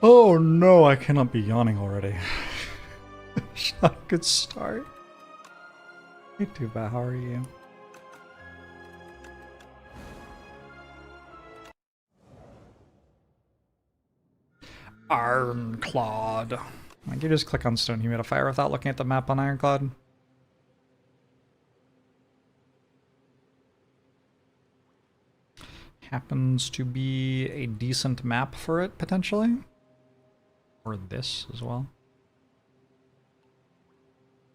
Oh no, I cannot be yawning already. Not a good start. Hey Tuba, how are you? Ironclad. I can just click on stone humidifier without looking at the map on Ironclad. Happens to be a decent map for it, potentially. Or this as well.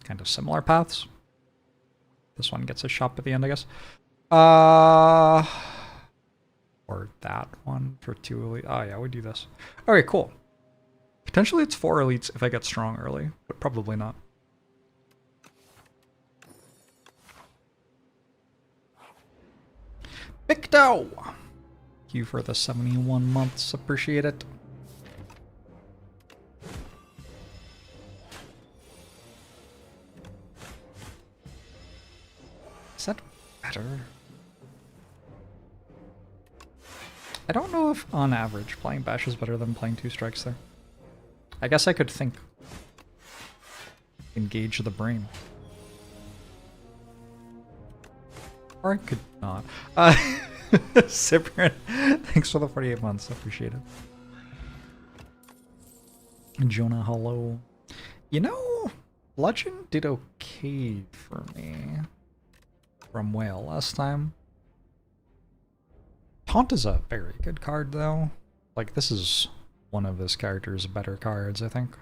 Kind of similar paths. This one gets a shop at the end, I guess. Or that one for 2 elite. Oh yeah, we do this. Alright, cool. Potentially it's 4 elites if I get strong early, but probably not. Victo! Thank you for the 71 months, appreciate it. Is that better? I don't know if, on average, playing Bash is better than playing 2 strikes there. I guess I could think. Engage the brain. Or I could not. Cyprian, thanks for the 48 months. I appreciate it. Jonah, hello. You know, Legend did okay for me from Whale last time. Taunt is a very good card, though. Like, this is one of his character's better cards, I think.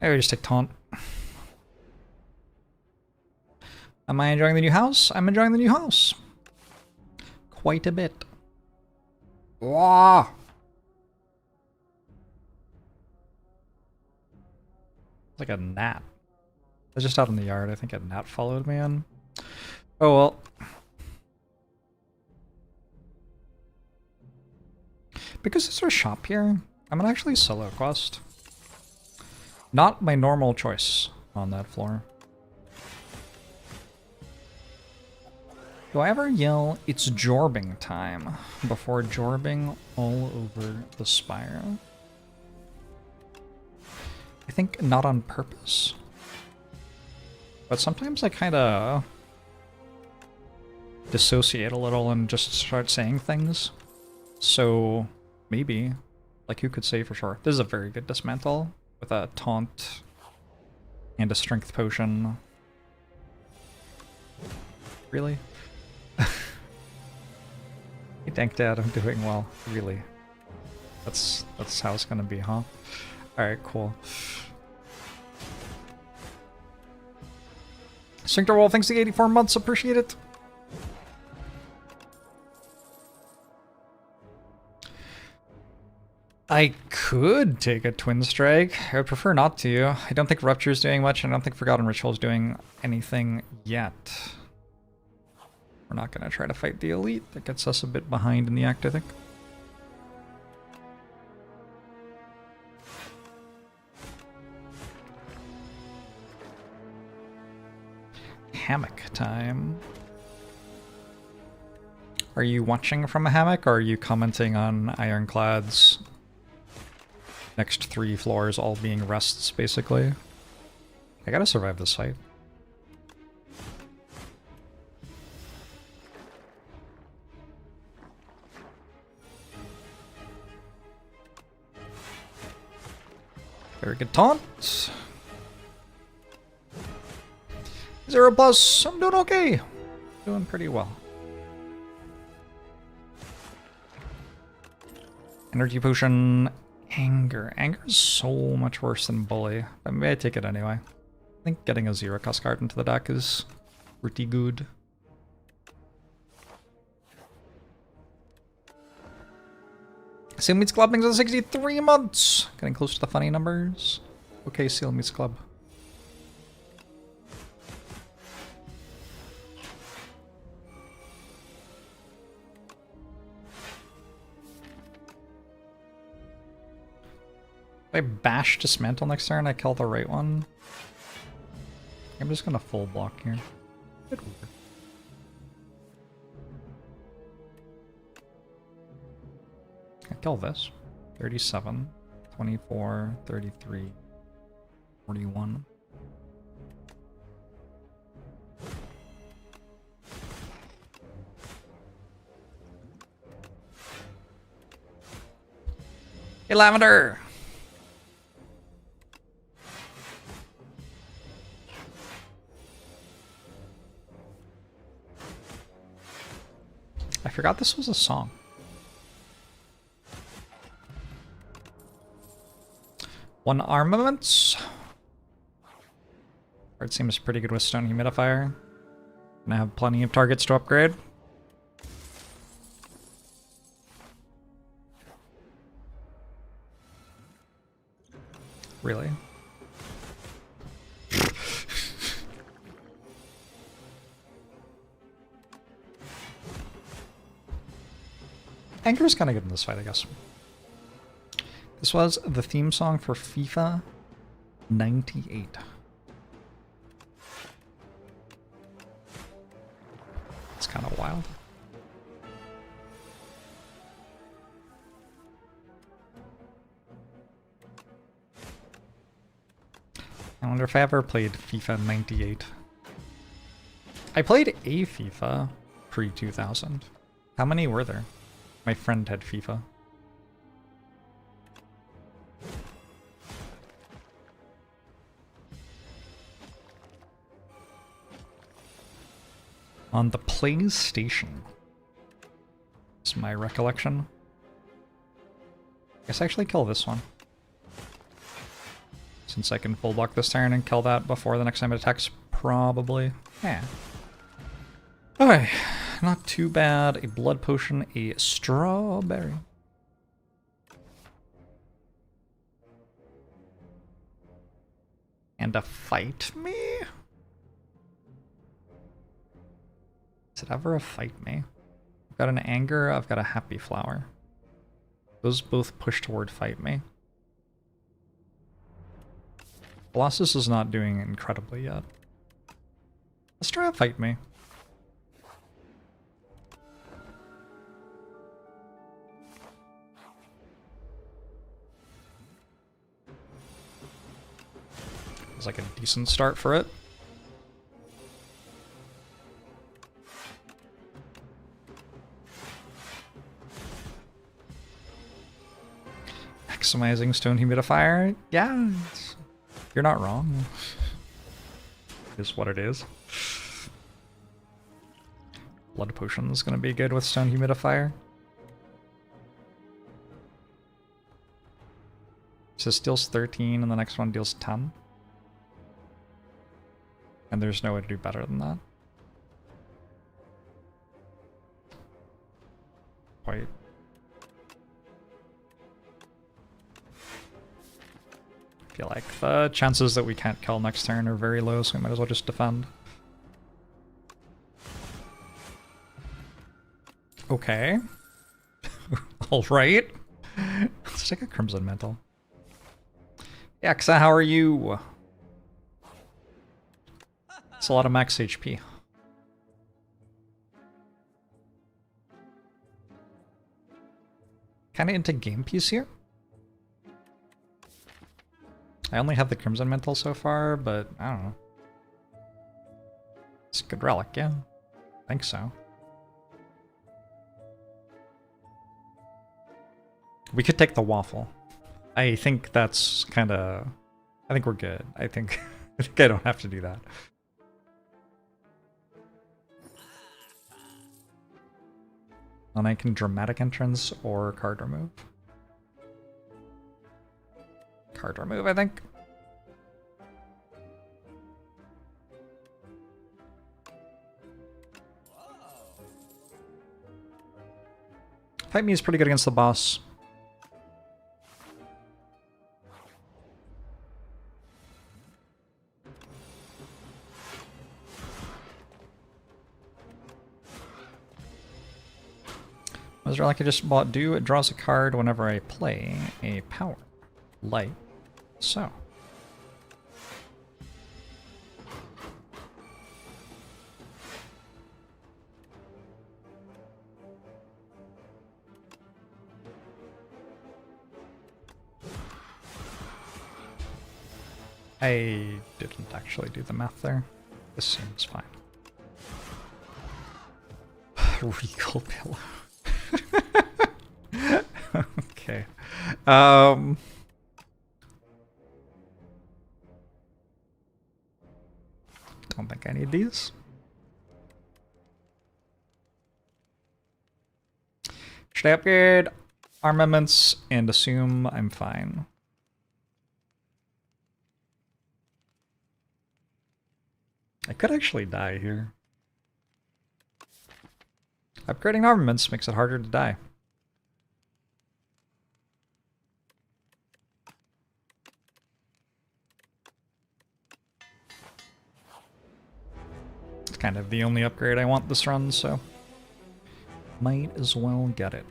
Maybe just take Taunt. Am I enjoying the new house? I'm enjoying the new house. Quite a bit. Wah! It's like a gnat. I was just out in the yard. I think a gnat followed me in. Oh well. Because there's a shop here, I'm gonna actually solo quest. Not my normal choice on that floor. Do I ever yell, "It's jorbing time," before jorbing all over the spire? I think not on purpose. But sometimes I kinda dissociate a little and just start saying things. So maybe, like, who could say for sure? This is a very good dismantle with a taunt and a strength potion. Really? Hey, Dank Dad, I'm doing well. Really? That's how it's gonna be, huh? Alright, cool. Syncterwall, thanks to 84 months, appreciate it. I could take a Twin Strike. I would prefer not to. I don't think Rupture's doing much, and I don't think Forgotten Ritual's doing anything yet. We're not going to try to fight the elite. That gets us a bit behind in the act, I think. Hammock time. Are you watching from a hammock, or are you commenting on Ironclad's next 3 floors all being rests, basically? I gotta survive this fight. Very good taunt. 0+, I'm doing okay. Doing pretty well. Energy potion, anger. Anger is so much worse than bully, but maybe I take it anyway. I think getting a 0-cost card into the deck is pretty good. Seal Meets Club thanks for the 63 months. Getting close to the funny numbers. Okay, Seal Meets Club. If I bash Dismantle next turn, I kill the right one. I'm just gonna full block here. Good work. I kill this. 37, 24, 33, 41. Hey, Lavender! I forgot this was a song. One armaments. Card seems pretty good with stone humidifier. Gonna have plenty of targets to upgrade. Really? Anchor's kind of good in this fight, I guess. This was the theme song for FIFA 98. It's kind of wild. I wonder if I ever played FIFA 98. I played a FIFA pre-2000. How many were there? My friend had FIFA. On the PlayStation. It's my recollection. I guess I actually kill this one. Since I can full block this turn and kill that before the next time it attacks, probably. Yeah. Okay, not too bad. A blood potion, a strawberry. And a fight me? Is it ever a fight me? I've got an anger, I've got a happy flower. Those both push toward fight me. Colossus is not doing incredibly yet. Let's try a fight me. It's like a decent start for it. Maximizing stone humidifier? Yeah, you're not wrong. Is what it is. Blood potion is going to be good with stone humidifier. So this deals 13 and the next one deals 10. And there's no way to do better than that. Wait. I feel like the chances that we can't kill next turn are very low, so we might as well just defend. Okay. Alright. Let's take a Crimson Mantle. Yaxa, how are you? It's a lot of max HP. Kinda into game piece here. I only have the Crimson Mantle so far, but I don't know. It's a good relic, yeah. I think so. We could take the waffle. I think that's kinda... I think we're good. I think I don't have to do that. And I can dramatic entrance or card remove. Card remove, I think. Fight me is pretty good against the boss. Was there like I just bought do? It draws a card whenever I play a power. Like so. I didn't actually do the math there. This seems fine. Regal pillow. Okay. Don't think I need these. Should I upgrade armaments and assume I'm fine? I could actually die here. Upgrading armaments makes it harder to die. It's kind of the only upgrade I want this run, so might as well get it.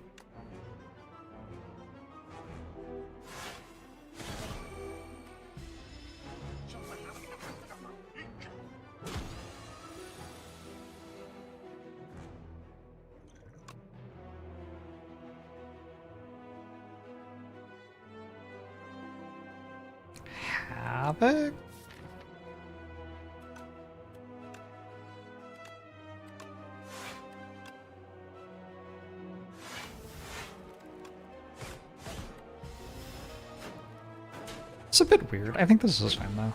Havoc? It's a bit weird. I think this is fine though.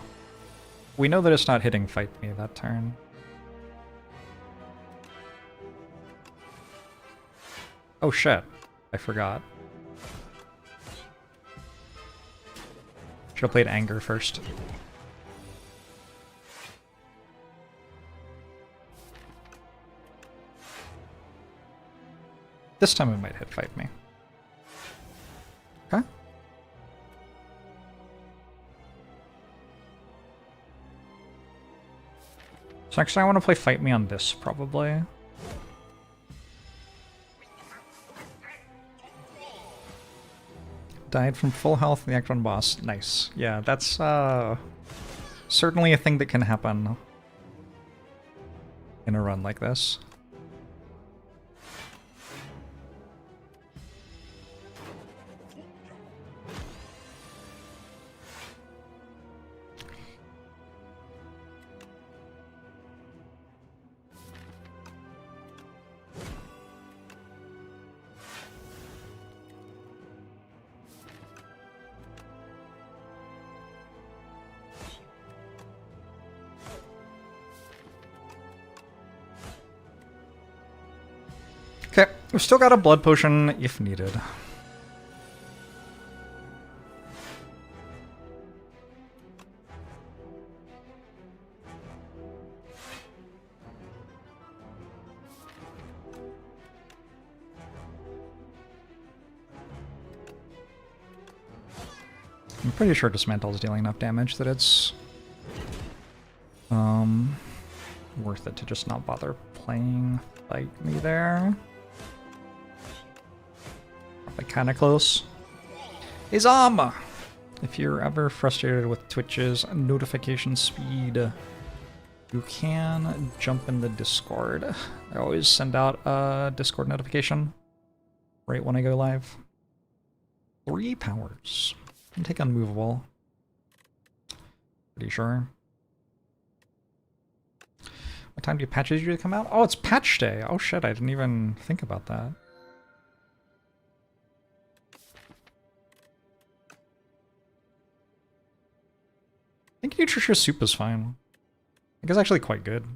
We know that it's not hitting fight me that turn. Oh shit. I forgot. Should have played anger first. This time it might hit fight me. Okay. So next time I want to play fight me on this, probably. Died from full health in the Act 1 boss. Nice. Yeah, that's certainly a thing that can happen in a run like this. Okay, we've still got a blood potion if needed. I'm pretty sure Dismantle is dealing enough damage that it's worth it to just not bother playing fight me there. Probably kind of close. Izam! If you're ever frustrated with Twitch's notification speed, you can jump in the Discord. I always send out a Discord notification right when I go live. 3 powers. Can take unmovable. Pretty sure. What time do patches usually come out? Oh, it's patch day. Oh shit, I didn't even think about that. I think nutritious soup is fine. I think it's actually quite good.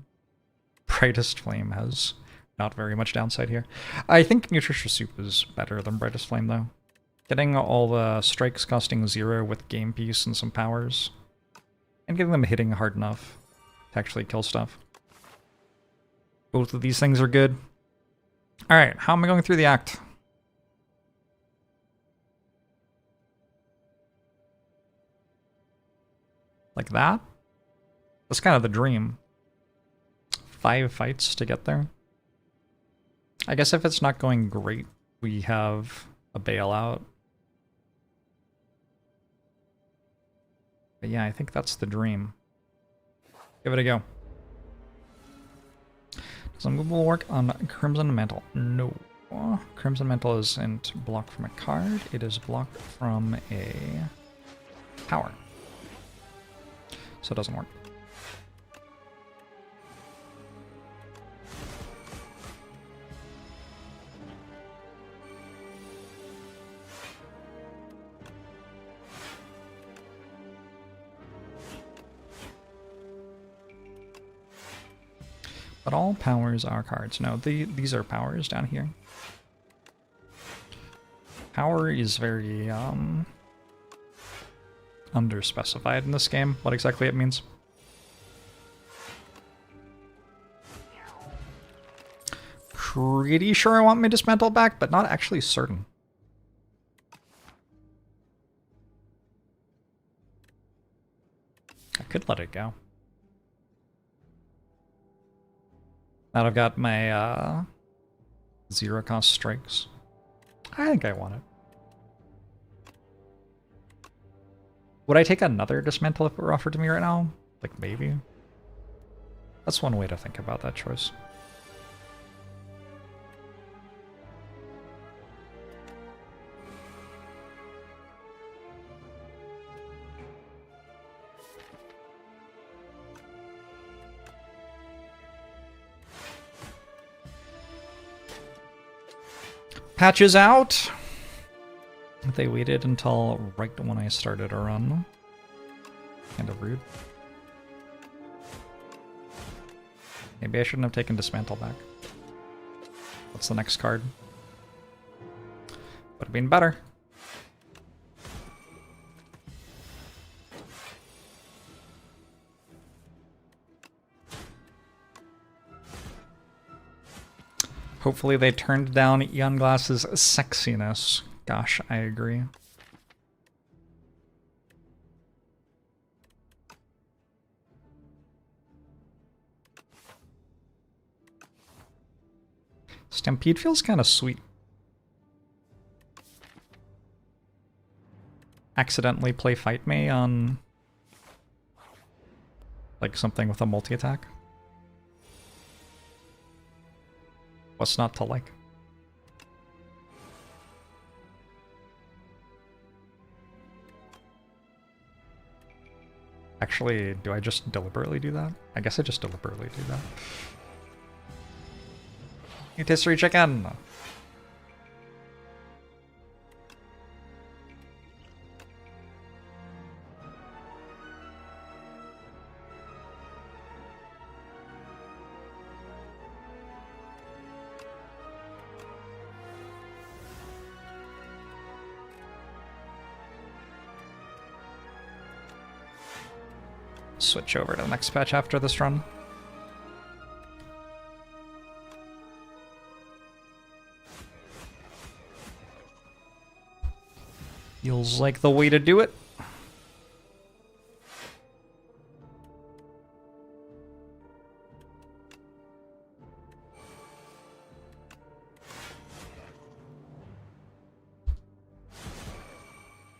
Brightest Flame has not very much downside here. I think nutritious soup is better than Brightest Flame though. Getting all the strikes costing 0 with game piece and some powers. And getting them hitting hard enough to actually kill stuff. Both of these things are good. Alright, how am I going through the act? Like that? That's kind of the dream. 5 fights to get there. I guess if it's not going great, we have a bailout. But yeah, I think that's the dream. Give it a go. Does unmovable work on Crimson Mantle? No. Crimson Mantle isn't blocked from a card. It is blocked from a power. so it doesn't work. But all powers are cards. No, these are powers down here. Power is very underspecified in this game, what exactly it means. Pretty sure I want my dismantle back, but not actually certain. I could let it go. Now I've got my zero cost strikes. I think I want it. Would I take another dismantle if it were offered to me right now? Like, maybe? That's one way to think about that choice. Patches out! They waited until right when I started a run. Kind of rude. Maybe I shouldn't have taken Dismantle back. What's the next card? Would have been better. Hopefully they turned down Eon Glass's sexiness. Gosh, I agree. Stampede feels kind of sweet. Accidentally play Fight Me on like something with a multi-attack. What's not to like? Actually, do I just deliberately do that? I guess I just deliberately do that. Rotisserie chicken! Switch over to the next patch after this run. Feels like the way to do it.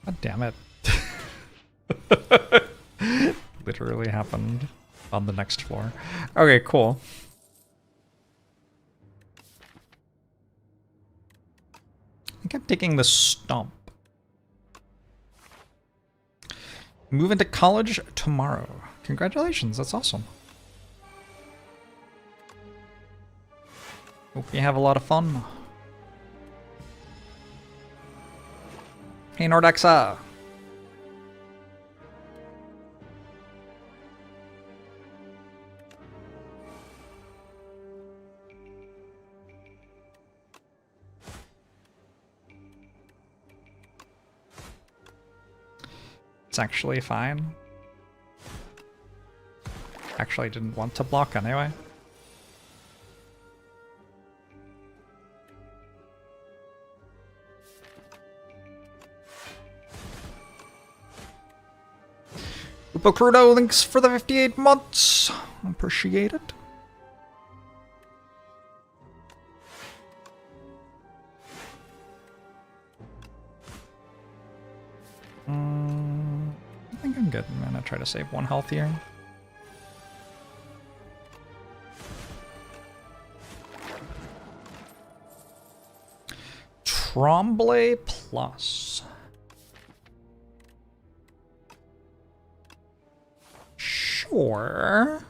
God damn it. Literally happened on the next floor. Okay, cool. I think I'm taking the Stomp. Move into college tomorrow. Congratulations, that's awesome. Hope you have a lot of fun. Hey Nordexa! It's actually fine. Actually, I didn't want to block anyway. Upocrudo, thanks for the 58 months. Appreciate it. I think I'm good. I'm gonna try to save 1 health here. Tremblay plus. Or...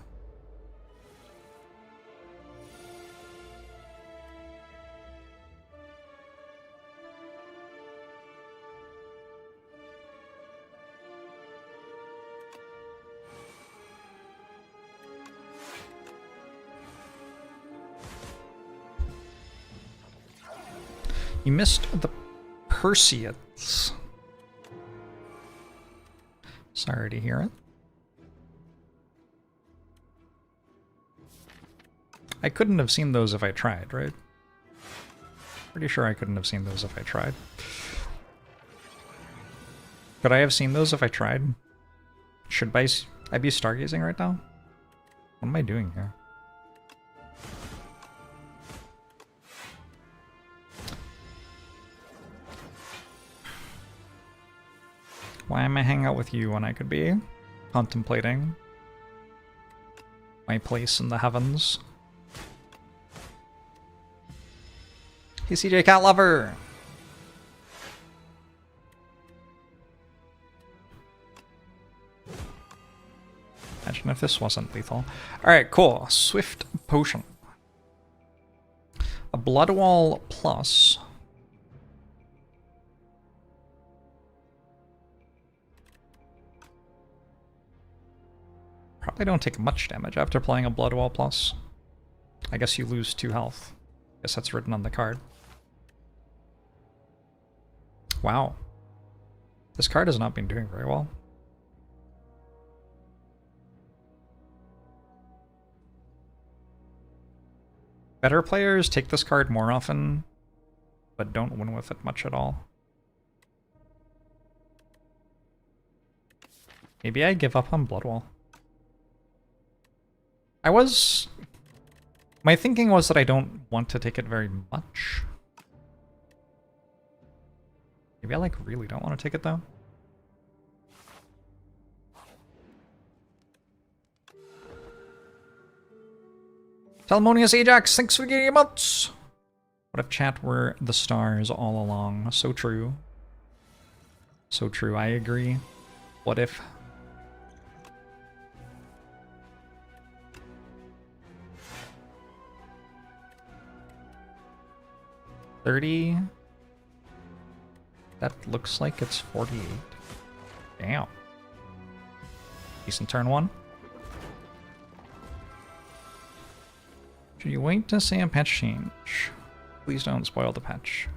You missed the Perseids. Sorry to hear it. I couldn't have seen those if I tried, right? Pretty sure I couldn't have seen those if I tried. Could I have seen those if I tried? Should I be stargazing right now? What am I doing here? Why am I hanging out with you when I could be contemplating my place in the heavens? Hey CJ Cat Lover! Imagine if this wasn't lethal. Alright, cool. Swift Potion. A Blood Wall Plus. Probably don't take much damage after playing a Blood Wall Plus. I guess you lose 2 health. Guess that's written on the card. Wow. This card has not been doing very well. Better players take this card more often, but don't win with it much at all. Maybe I give up on Blood Wall. My thinking was that I don't want to take it very much. Maybe I like really don't want to take it though. Telemonius Ajax, thanks for getting emotes! What if chat were the stars all along? So true. So true, I agree. What if... $30? That looks like it's 48. Damn. Decent turn 1. Should you wait to say a patch change? Please don't spoil the patch.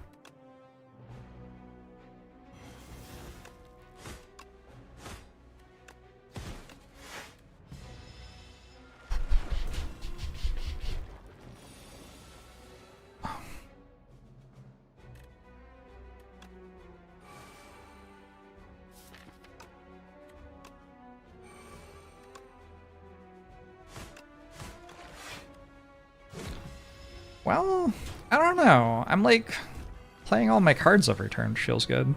Well, I don't know. I'm like playing all my cards every turn feels good.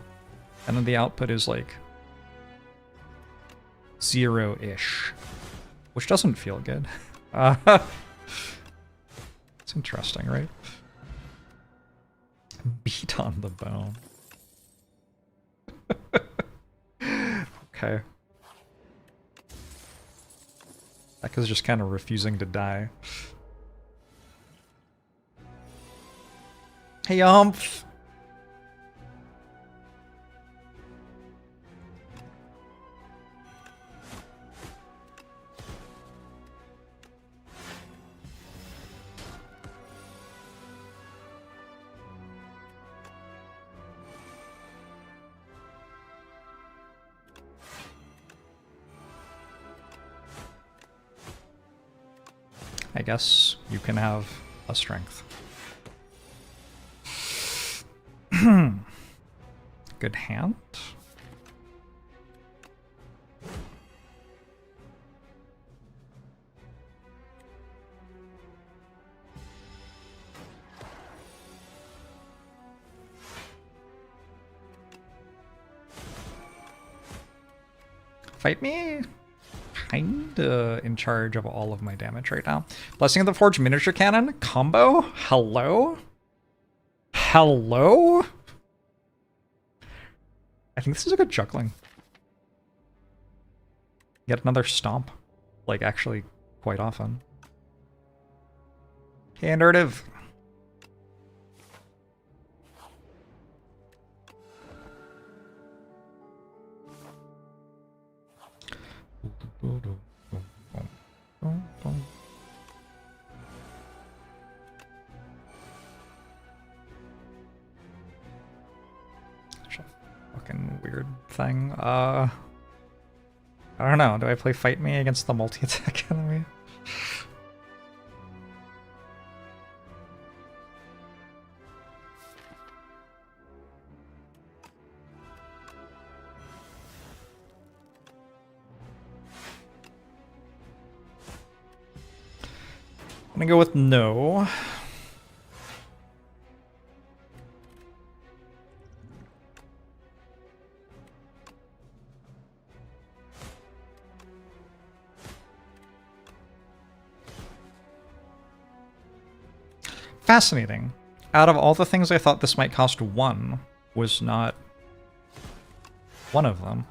And then the output is like 0-ish, which doesn't feel good. It's interesting, right? Beat on the bone. Okay. That is just kind of refusing to die. Hey, Humph! I guess you can have a strength. Good hand. Fight me? Kinda in charge of all of my damage right now. Blessing of the Forge miniature cannon combo? Hello? Hello? I think this is a good juggling. Get another stomp. Like, actually, quite often. Hey, Narrative. Such a fucking weird thing. I don't know. Do I play Fight Me against the multi-attack enemy? I'm gonna go with no. Fascinating. Out of all the things I thought this might cost one, was not one of them.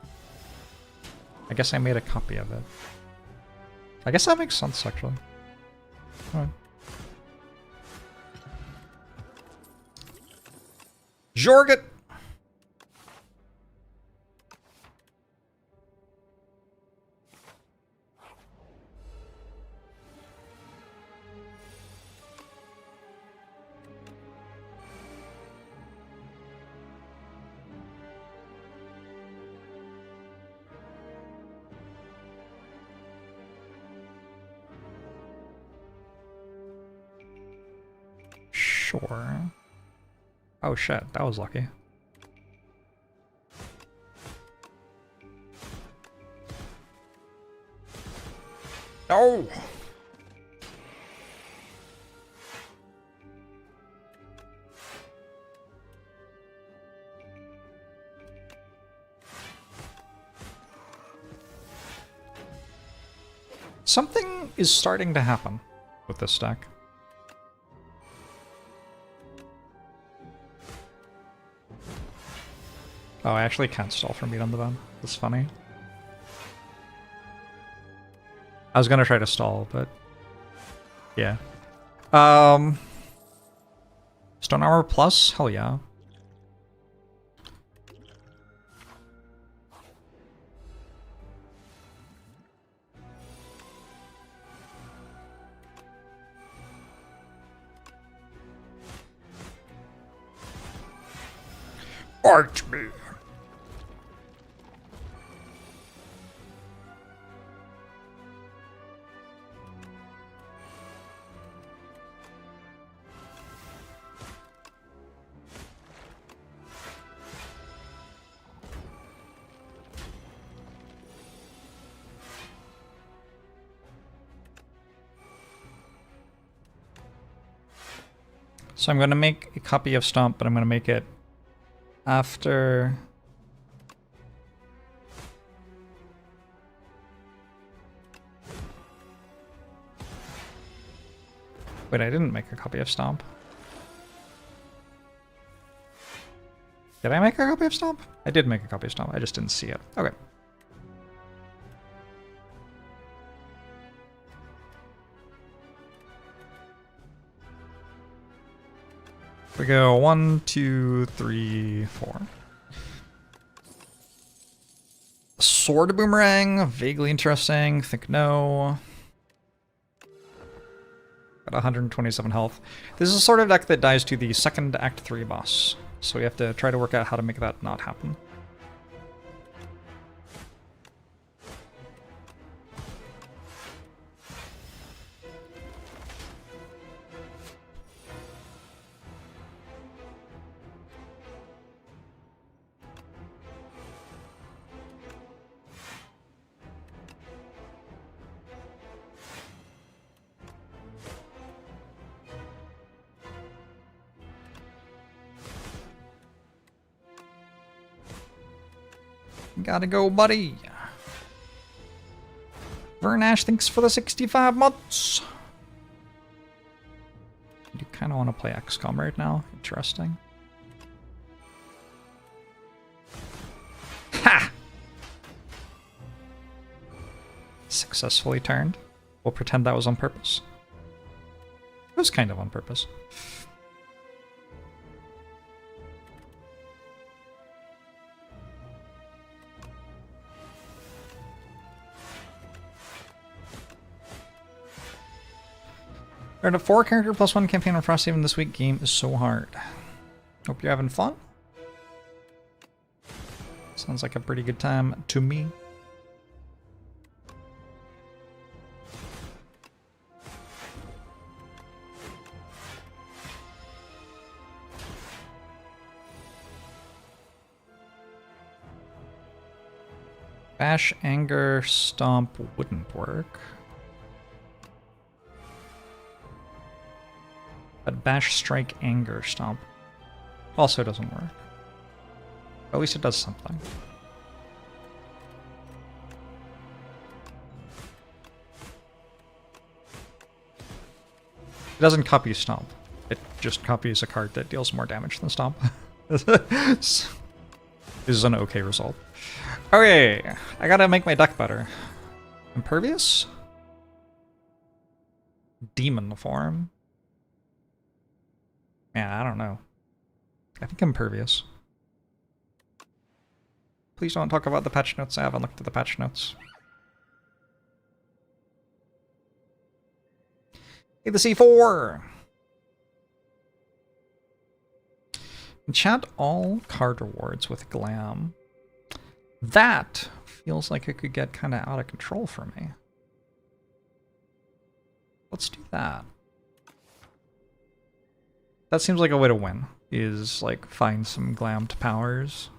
I guess I made a copy of it. I guess that makes sense, actually. Alright. Jorget! Sure. Oh shit, that was lucky. Oh! Something is starting to happen with this stack. Oh, I actually can't stall for meat on the bone. That's funny. I was gonna try to stall, but yeah. Stone armor plus? Hell yeah. Art me. So I'm going to make a copy of Stomp, but I'm going to make it after... Wait, I didn't make a copy of Stomp. Did I make a copy of Stomp? I did make a copy of Stomp, I just didn't see it. Okay. We go 1, 2, 3, 4. Sword Boomerang, vaguely interesting. Think no. Got 127 health. This is a sort of deck that dies to the second Act 3 boss, so we have to try to work out how to make that not happen. Gotta go, buddy. Vernash, thanks for the 65 months. You kind of want to play XCOM right now. Interesting. Ha! 6 successfully turned. We'll pretend that was on purpose. It was kind of on purpose. We're at a 4-character +1 campaign on Frosthaven this week. Game is so hard. Hope you're having fun. Sounds like a pretty good time to me. Bash, Anger, Stomp wouldn't work. But Bash, Strike, Anger, Stomp also doesn't work. At least it does something. It doesn't copy Stomp. It just copies a card that deals more damage than Stomp. This is an okay result. Okay, I gotta make my deck better. Impervious? Demon form? Man, I don't know. I think Impervious. Please don't talk about the patch notes. I haven't looked at the patch notes. Hey, the C4! Enchant all card rewards with Glam. That feels like it could get kind of out of control for me. Let's do that. That seems like a way to win, is like find some glammed powers.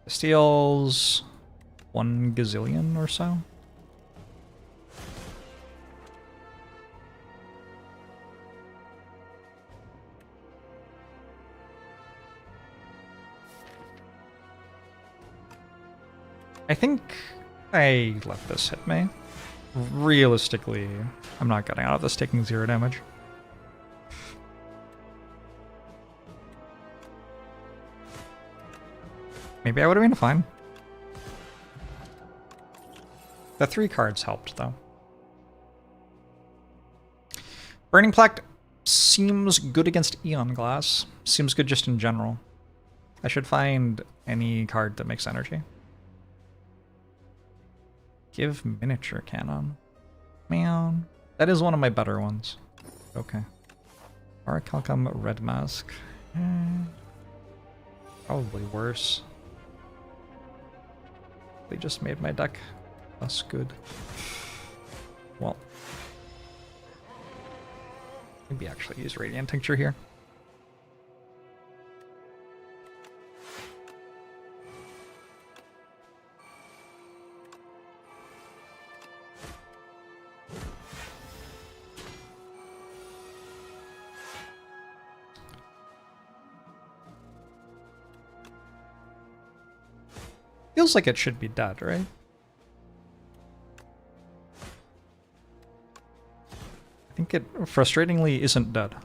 Steals 1 gazillion or so. I think I let this hit me. Realistically, I'm not getting out of this taking 0 damage. Maybe I would have been fine. The 3 cards helped, though. Burning Plaque seems good against Eon Glass. Seems good just in general. I should find any card that makes energy. Give Miniature Cannon. Man, that is one of my better ones. Okay. Orichalcum Red Mask. Probably worse. They just made my deck less good. Well, maybe actually use Radiant Tincture here. Feels like it should be dead, right? I think it frustratingly isn't dead.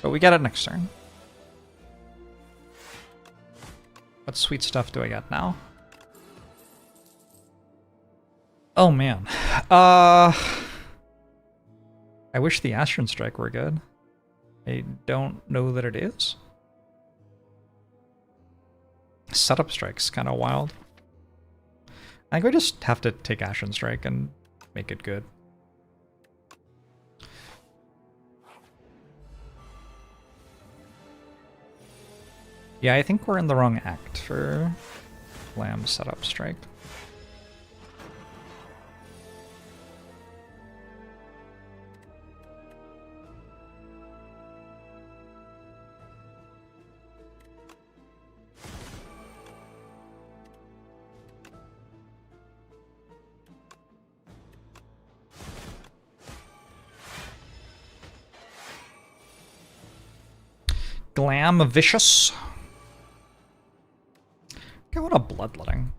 But we get it next turn. What sweet stuff do I get now? Oh man. I wish the Astron Strike were good. I don't know that it is. Setup Strike's kind of wild. I think we just have to take Astron Strike and make it good. Yeah, I think we're in the wrong act for Lamb Setup Strike. Glam Vicious. Okay, what a bloodletting.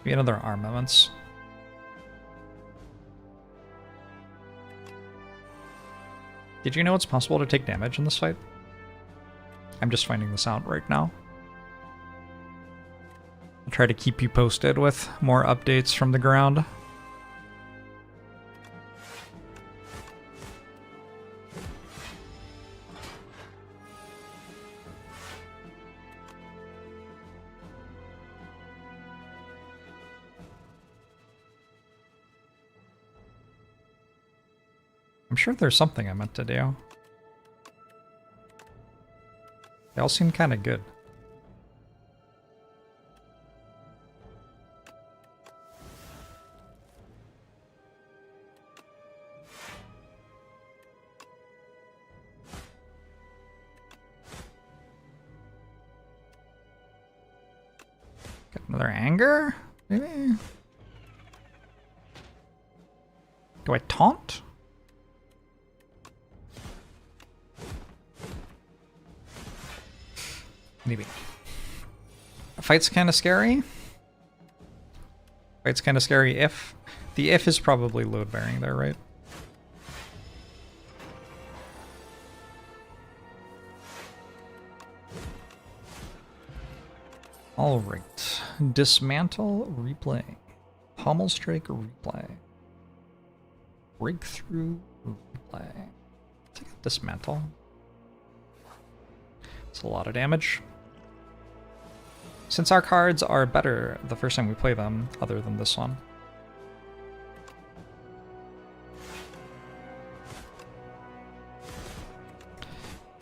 Maybe another armaments. Did you know it's possible to take damage in this fight? I'm just finding this out right now. I'll try to keep you posted with more updates from the ground. I'm sure there's something I meant to do. They all seem kind of good. Got another anger? Maybe? Do I taunt? Maybe. Fight's kind of scary. Fight's kind of scary if. The if is probably load bearing there, right? Alright. Dismantle, replay. Pommel strike, replay. Breakthrough, replay. Take a dismantle. It's a lot of damage. Since our cards are better the first time we play them, other than this one.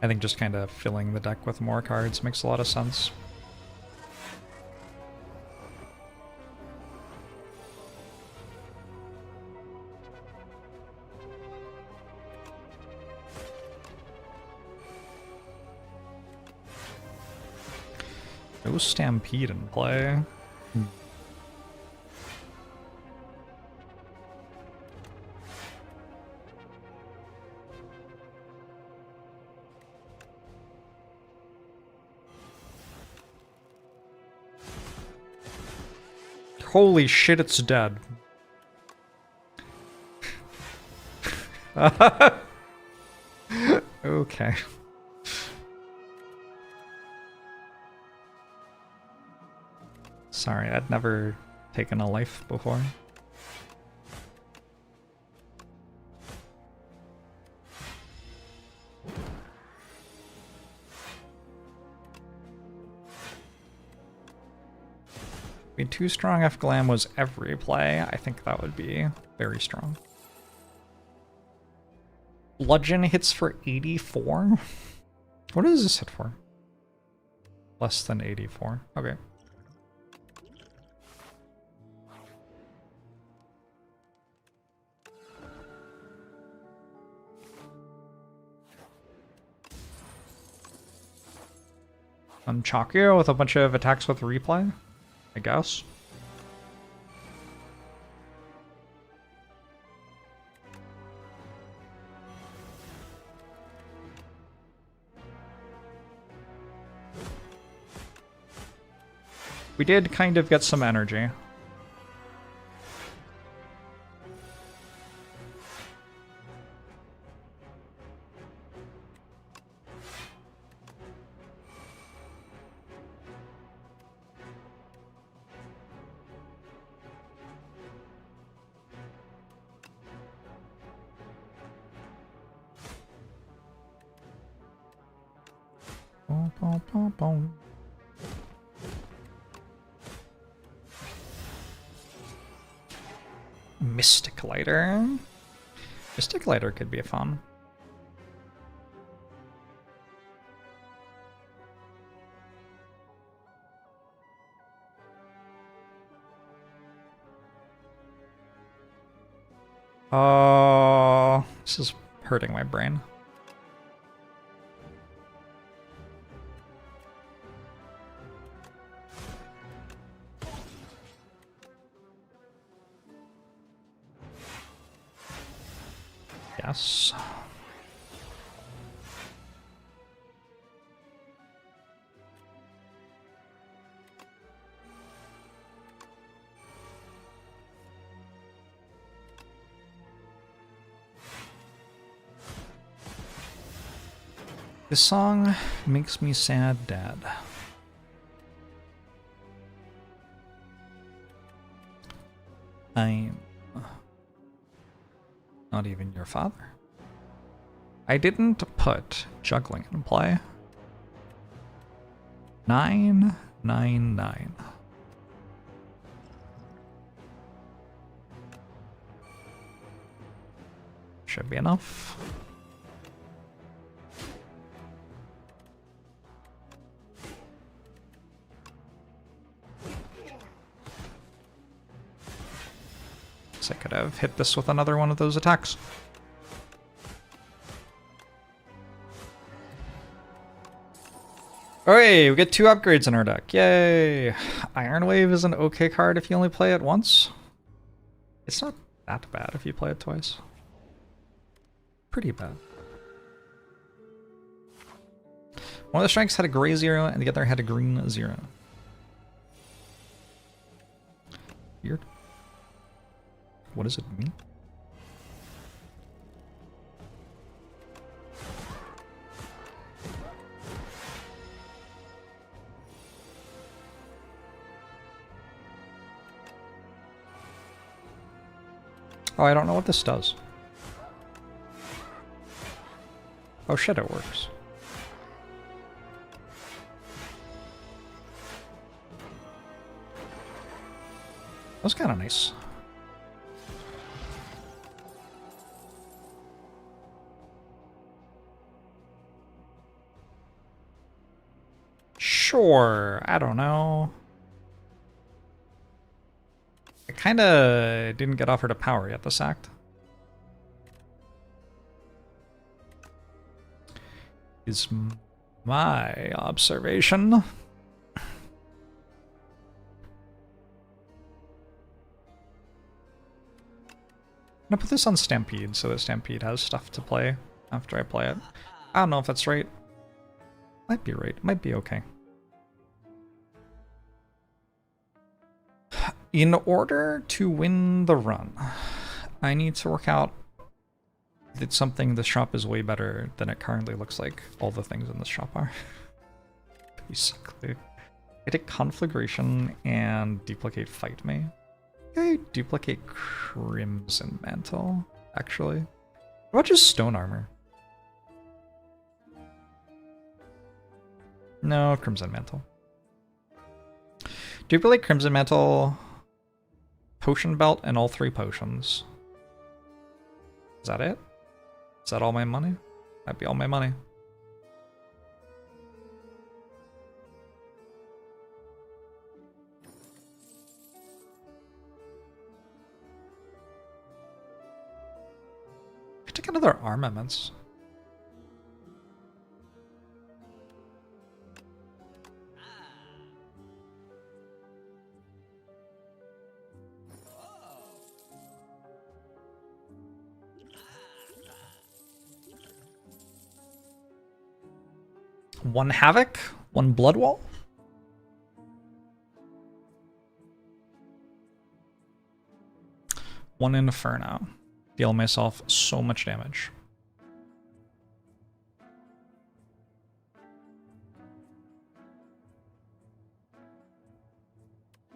I think just kind of filling the deck with more cards makes a lot of sense. No Stampede in play. Holy shit, it's dead. Okay. Sorry, I'd never taken a life before. I mean, 2 strong F Glam was every play. I think that would be very strong. Bludgeon hits for 84? What does this hit for? Less than 84. Okay. Unchalk you with a bunch of attacks with replay, I guess. We did kind of get some energy. Mystic Lighter. Mystic Lighter could be fun. Oh, this is hurting my brain. guess. This song makes me sad, Dad. I'm not even your father. I didn't put juggling in play. 999. Should be enough. I could have hit this with another one of those attacks. Alright, we get 2 upgrades in our deck. Yay! Iron Wave is an okay card if you only play it once. It's not that bad if you play it twice. Pretty bad. One of the strengths had a gray 0 and the other had a green 0. Weird. What does it mean? Oh, I don't know what this does. Oh shit, it works. That was kind of nice. Sure, I don't know. I kinda didn't get offered a power yet this act. Is my observation. I'm gonna put this on Stampede so that Stampede has stuff to play after I play it. I don't know if that's right. Might be right. Might be okay. In order to win the run, I need to work out that something the shop is way better than it currently looks like all the things in this shop are. Basically. I take Conflagration and duplicate Fight Me. I duplicate Crimson Mantle, actually. How about just Stone Armor? No, Crimson Mantle. Duplicate Crimson Mantle, Potion Belt, and all 3 potions. Is that it? Is that all my money? That'd be all my money. I could take another armaments. One Havoc, 1 Blood Wall. One Inferno. Deal myself so much damage.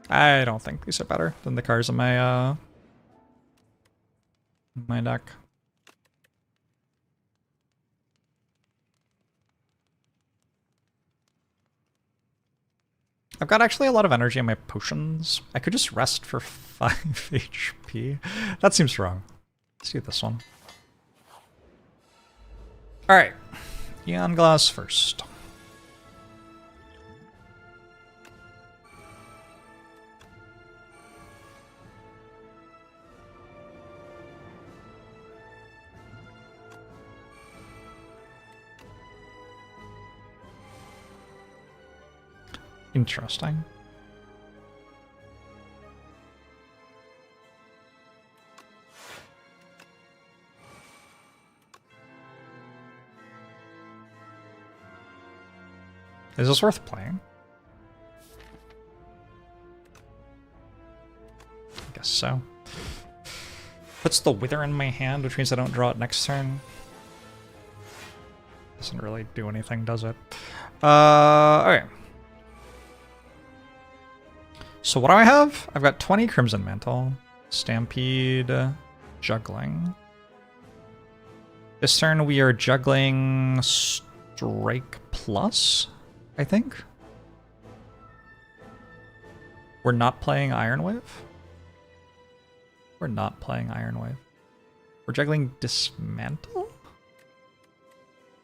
I don't think these are better than the cards in my deck. I've got actually a lot of energy in my potions. I could just rest for 5 HP. That seems wrong. Let's do this one. Alright. Eon Glass first. Interesting. Is this worth playing? I guess so. Puts the Wither in my hand, which means I don't draw it next turn. Doesn't really do anything, does it? Okay. So what do I have? I've got 20 Crimson Mantle, Stampede, Juggling. This turn we are juggling Strike Plus, I think. We're not playing Iron Wave. We're not playing Iron Wave. We're juggling Dismantle?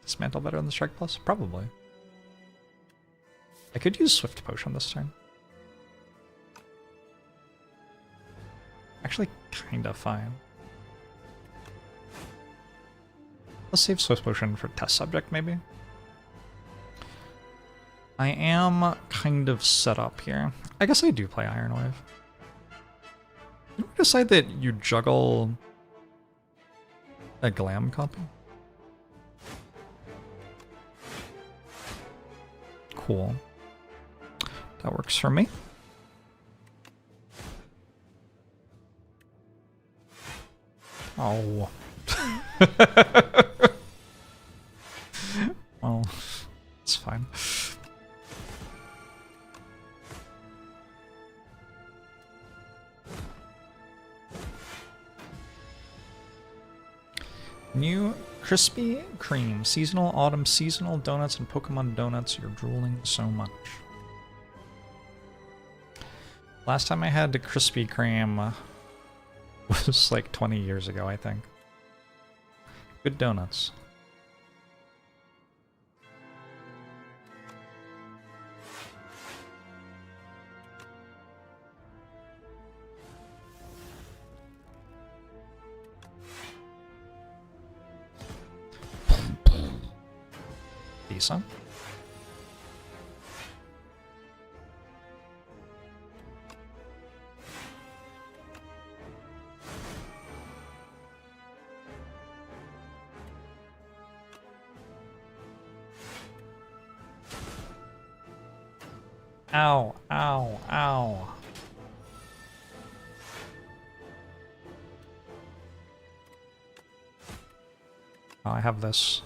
Dismantle better than the Strike Plus? Probably. I could use Swift Potion this turn. Actually, kinda fine. Let's save Swift Potion for Test Subject, maybe. I am kind of set up here. I guess I do play Iron Wave. Did we decide that you juggle a Glam copy? Cool. That works for me. Oh. Well, it's fine. New Krispy Kreme. Seasonal, autumn, seasonal donuts and Pokemon donuts. You're drooling so much. Last time I had the Krispy Kreme was like 20 years ago, I think. Good donuts. Decent. Ow, ow, ow. Oh, I have this.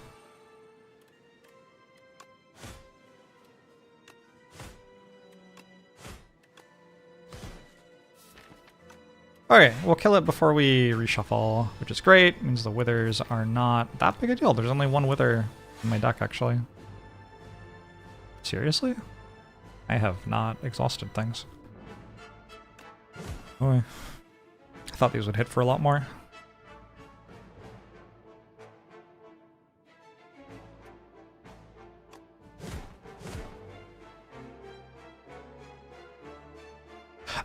Okay, we'll kill it before we reshuffle, which is great. It means the withers are not that big a deal. There's only one wither in my deck, actually. Seriously? I have not exhausted things. Oh, I thought these would hit for a lot more.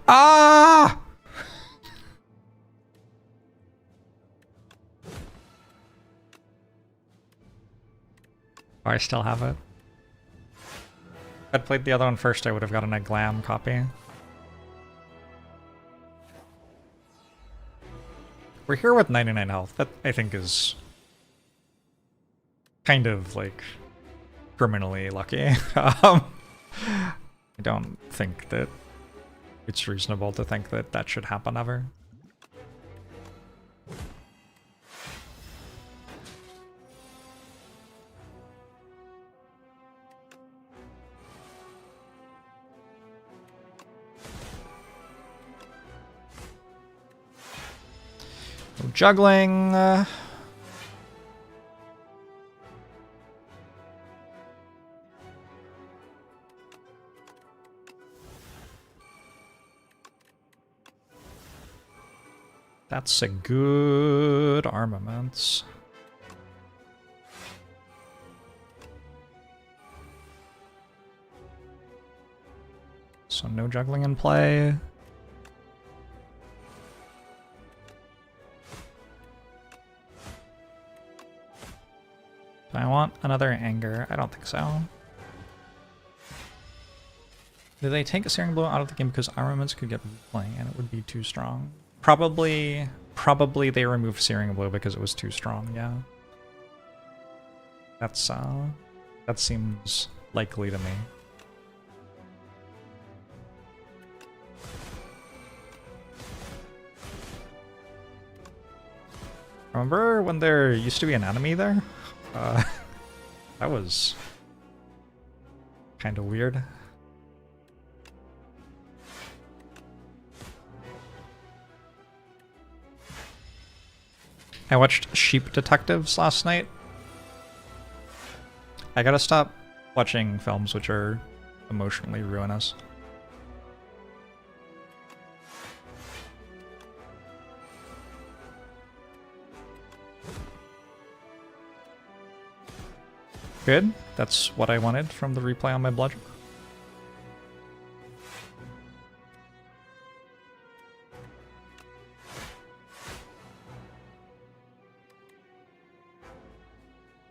Ah! Oh, I still have it. If I'd played the other one first, I would have gotten a Glam copy. We're here with 99 health. That, I think, is kind of, like, criminally lucky. I don't think that it's reasonable to think that that should happen ever. No juggling. That's a good armaments. So no juggling in play. Do I want another anger? I don't think so. Do they take a Searing Blow out of the game because armaments could get replaying and it would be too strong? Probably they removed Searing Blow because it was too strong, yeah. That's that seems likely to me. Remember when there used to be an enemy there? That was kind of weird. I watched Sheep Detectives last night. I gotta stop watching films which are emotionally ruinous. Good. That's what I wanted from the replay on my bludgeon.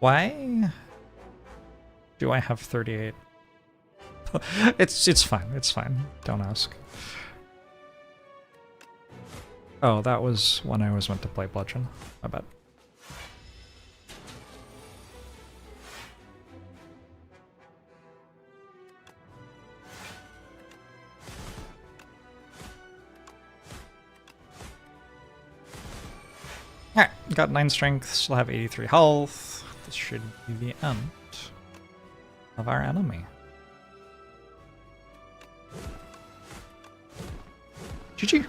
Why do I have 38? It's fine. It's fine. Don't ask. Oh, that was when I was meant to play bludgeon. I bet. Alright, got 9 strength, still have 83 health. This should be the end of our enemy. GG.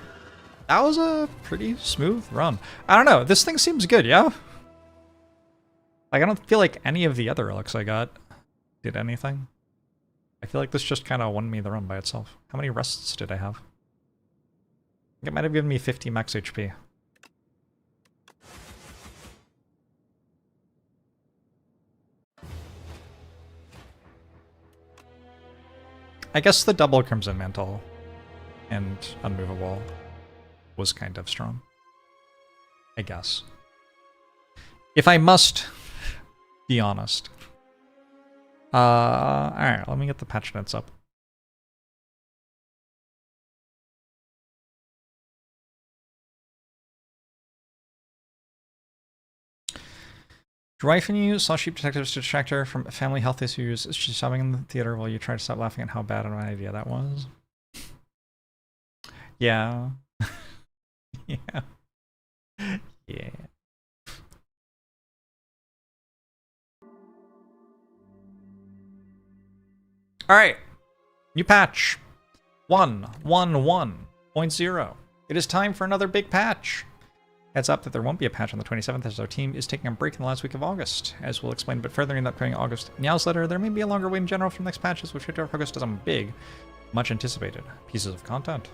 That was a pretty smooth run. I don't know, this thing seems good, yeah? Like, I don't feel like any of the other relics I got did anything. I feel like this just kind of won me the run by itself. How many rests did I have? I think it might have given me 50 max HP. I guess the double Crimson Mantle and Unmovable was kind of strong. I guess. If I must be honest. Alright, let me get the patch notes up. Your wife and you saw Sheep Detectives to distract her from family health issues. She's sobbing in the theater while you try to stop laughing at how bad of an idea that was. Yeah. Yeah. Yeah. Alright. New patch. 1.1.0. It is time for another big patch. Heads up that there won't be a patch on the 27th as our team is taking a break in the last week of August. As we'll explain a bit further in the upcoming August newsletter, there may be a longer wait in general for the next patches, which should focus on some big, much anticipated pieces of content.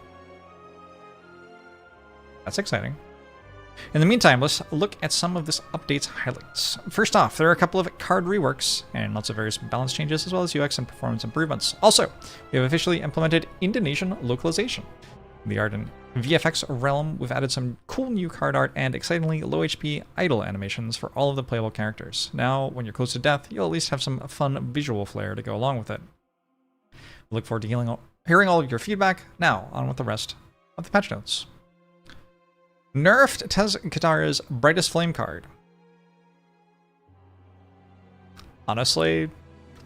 That's exciting. In the meantime, let's look at some of this update's highlights. First off, there are a couple of card reworks and lots of various balance changes as well as UX and performance improvements. Also, we have officially implemented Indonesian localization. In the art and VFX realm, we've added some cool new card art and excitingly low HP idle animations for all of the playable characters. Now, when you're close to death, you'll at least have some fun visual flair to go along with it. We look forward to hearing all of your feedback. Now, on with the rest of the patch notes. Nerfed Tez Katara's Brightest Flame card. Honestly,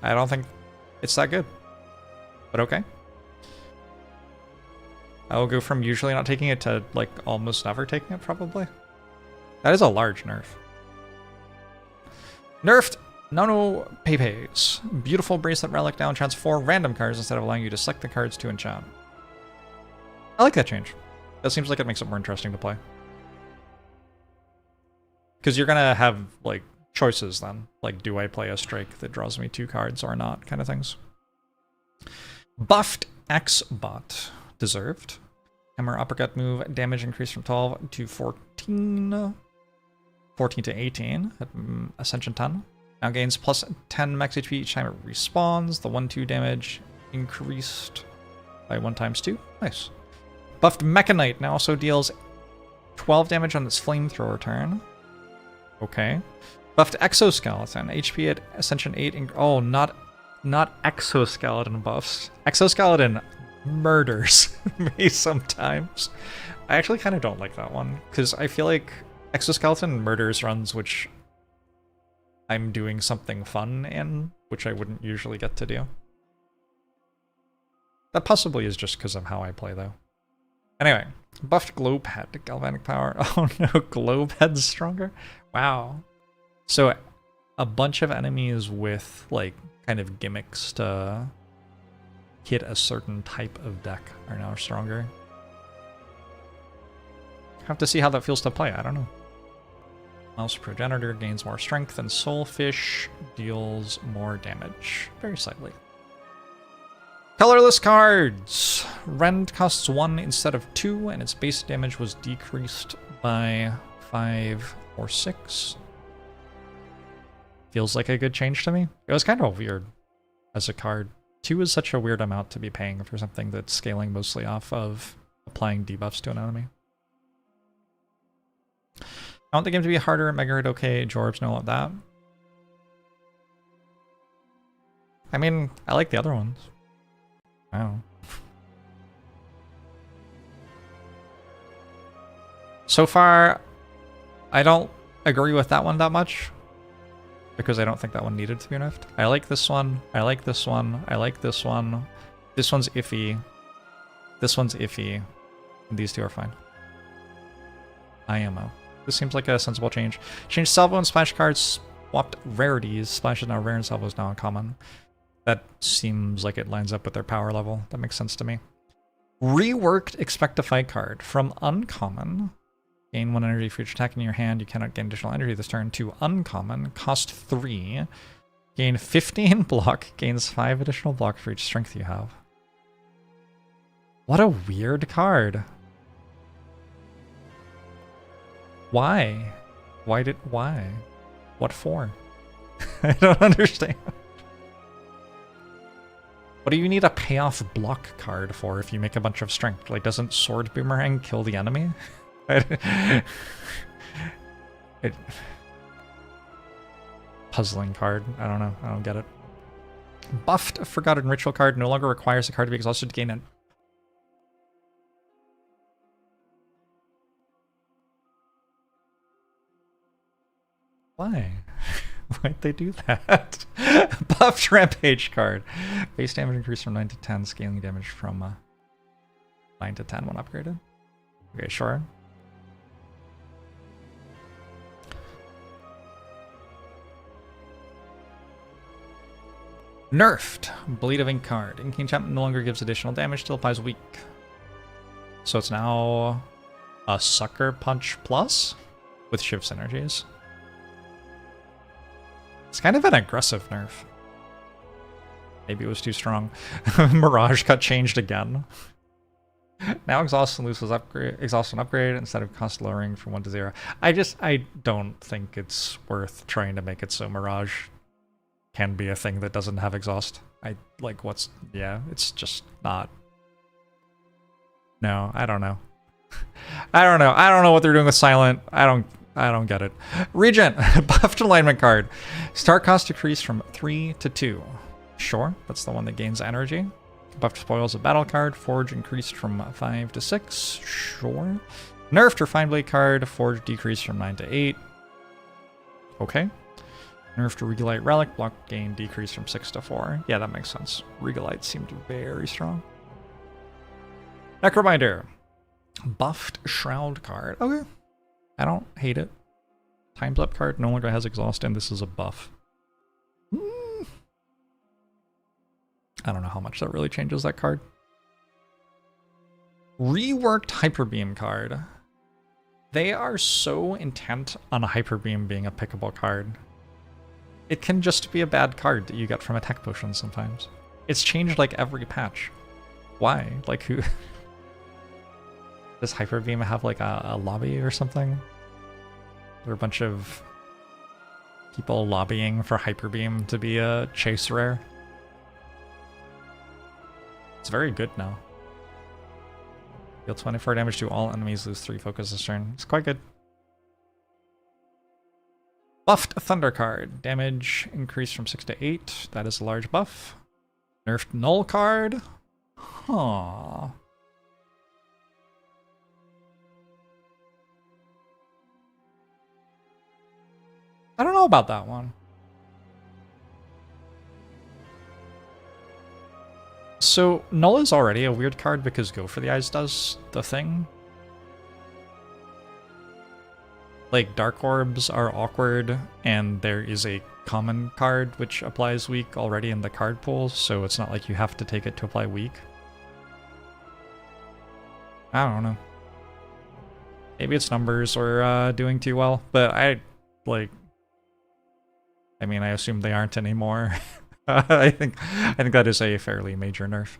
I don't think it's that good. But okay. I will go from usually not taking it to, like, almost never taking it, probably. That is a large nerf. Nerfed Nono Pepe's Beautiful Bracelet Relic now enchants 4 random cards instead of allowing you to select the cards to enchant. I like that change. That seems like it makes it more interesting to play. Because you're gonna have, like, choices then. Like, do I play a strike that draws me 2 cards or not, kind of things. Buffed X-Bot. Deserved. Hammer uppercut move, damage increased from 12 to 14. 14 to 18 at Ascension 10. Now gains plus 10 max HP each time it respawns. The 1-2 damage increased by 1 times 2. Nice. Buffed Mechanite now also deals 12 damage on its flamethrower turn. Okay. Buffed Exoskeleton. HP at Ascension 8. Oh, not exoskeleton buffs. Exoskeleton murders me sometimes. I actually kind of don't like that one, because I feel like Exoskeleton murders runs which I'm doing something fun in, which I wouldn't usually get to do. That possibly is just because of how I play, though. Anyway, buffed globe head, galvanic power. Oh no, globe head's stronger? Wow. So a bunch of enemies with like kind of gimmicks to hit a certain type of deck are now stronger. Have to see how that feels to play, I don't know. Mouse progenitor gains more strength and soulfish deals more damage. Very slightly. Colorless cards! Rend costs 1 instead of 2, and its base damage was decreased by 5 or 6. Feels like a good change to me. It was kind of weird as a card. 2 is such a weird amount to be paying for something that's scaling mostly off of applying debuffs to an enemy. I want the game to be harder, Mega Hit okay, Jorbs know about that. I mean, I like the other ones. Wow. So far, I don't agree with that one that much, because I don't think that one needed to be nerfed. I like this one, I like this one, I like this one. This one's iffy. This one's iffy. And these two are fine. IMO. This seems like a sensible change. Change salvo and splash cards, swapped rarities. Splash is now rare and salvo is now uncommon. That seems like it lines up with their power level. That makes sense to me. Reworked expect to fight card. From uncommon, gain 1 energy for each attack in your hand. You cannot gain additional energy this turn. To uncommon, cost 3. Gain 15 block, gains 5 additional block for each strength you have. What a weird card. Why? Why? What for? I don't understand. What do you need a payoff block card for if you make a bunch of strength? Like, doesn't Sword Boomerang kill the enemy? Puzzling card. I don't know. I don't get it. Buffed Forgotten Ritual card no longer requires a card to be exhausted to gain it. Why? Why'd they do that? Buffed Rampage card. Base damage increased from 9 to 10, scaling damage from 9 to 10 when upgraded. Okay, sure. Nerfed. Bleed of Ink card. Ink enchantment no longer gives additional damage, still applies weak. So it's now a Sucker Punch Plus with shift synergies. It's kind of an aggressive nerf. Maybe it was too strong. Mirage got changed again. Now exhaust and loses upgrade, exhaust and upgrade instead of cost lowering from 1 to 0. I don't think it's worth trying to make it so Mirage can be a thing that doesn't have exhaust. It's just not. No, I don't know. I don't know what they're doing with Silent. I don't get it. Regent, buffed alignment card. Start cost decreased from 3 to 2. Sure, that's the one that gains energy. Buffed spoils a battle card. Forge increased from 5 to 6. Sure. Nerfed Refined Blade card. Forge decreased from 9 to 8. Okay. Nerfed Regalite Relic. Block gain decreased from 6 to 4. Yeah, that makes sense. Regalite seemed very strong. Necrominder. Buffed Shroud card. Okay. I don't hate it. Time's Up card no longer has exhaust, and this is a buff. I don't know how much that really changes that card. Reworked Hyper Beam card. They are so intent on a Hyper Beam being a pickable card. It can just be a bad card that you get from attack potions sometimes. It's changed like every patch. Why? Like who? Does Hyper Beam have like a lobby or something? There are a bunch of people lobbying for Hyper Beam to be a chase rare. It's very good now. Deal 24 damage to all enemies, lose 3 focus this turn. It's quite good. Buffed Thunder card. Damage increased from 6 to 8. That is a large buff. Nerfed Null card. Huh. I don't know about that one. So Null is already a weird card because Go for the Eyes does the thing. Like, Dark Orbs are awkward, and there is a common card which applies weak already in the card pool, so it's not like you have to take it to apply weak. I don't know. Maybe it's numbers or doing too well, but I mean, I assume they aren't anymore. I think that is a fairly major nerf.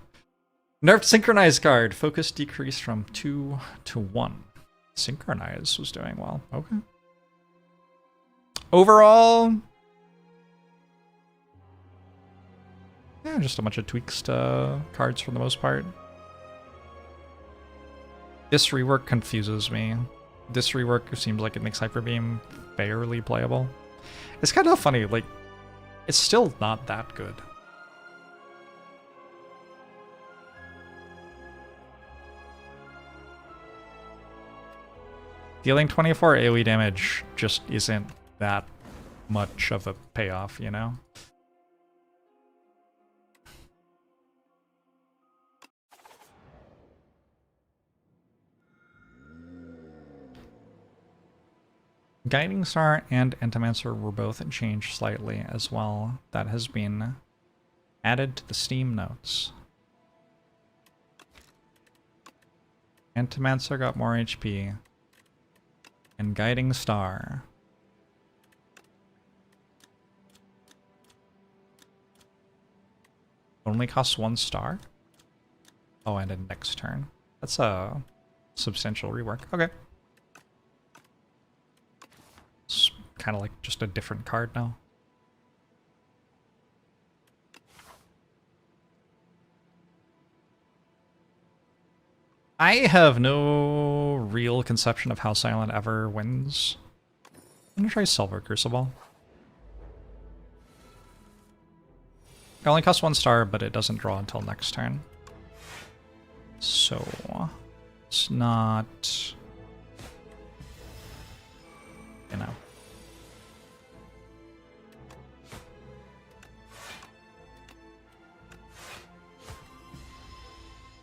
Nerfed Synchronize card. Focus decreased from 2 to 1. Synchronize was doing well. Okay. Overall, yeah, just a bunch of tweaks to cards for the most part. This rework confuses me. This rework seems like it makes Hyper Beam fairly playable. It's kind of funny, like, it's still not that good. Dealing 24 AoE damage just isn't that much of a payoff, you know? Guiding Star and Entomancer were both changed slightly as well. That has been added to the Steam notes. Entomancer got more HP. And Guiding Star only costs 1 star? Oh, and a next turn. That's a substantial rework. Okay. It's kind of like just a different card now. I have no real conception of how Silent ever wins. I'm gonna try Silver Crucible. It only costs 1 star, but it doesn't draw until next turn. So it's not, you know.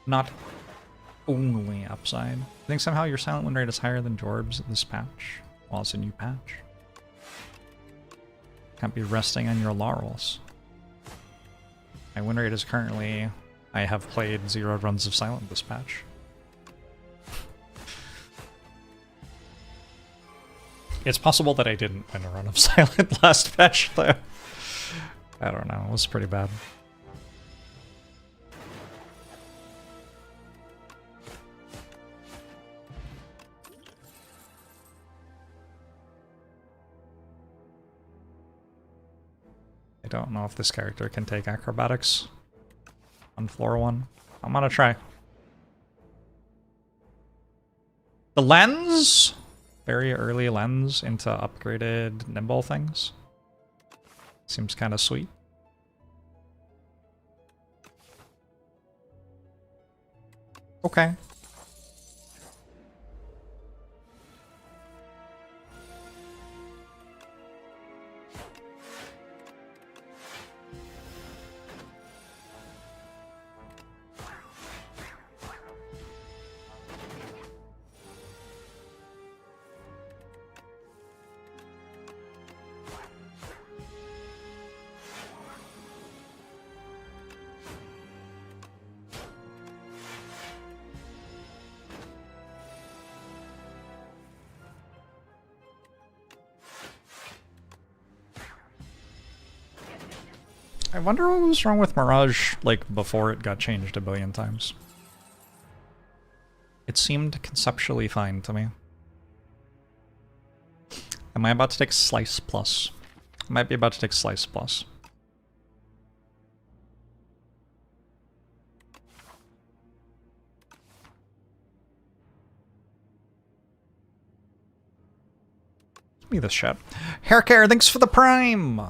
Not only upside. I think somehow your Silent win rate is higher than Jorbs this patch. Well, it's a new patch. Can't be resting on your laurels. My win rate is currently... I have played 0 runs of Silent this patch. It's possible that I didn't win a run of Silent last patch, though. I don't know, it was pretty bad. I don't know if this character can take acrobatics on floor 1. I'm gonna try. The lens? Very early lens into upgraded nimble things. Seems kind of sweet. Okay. I wonder what was wrong with Mirage, like, before it got changed a billion times. It seemed conceptually fine to me. Am I about to take Slice Plus? I might be about to take Slice Plus. Give me this shit. Hair Care, thanks for the Prime!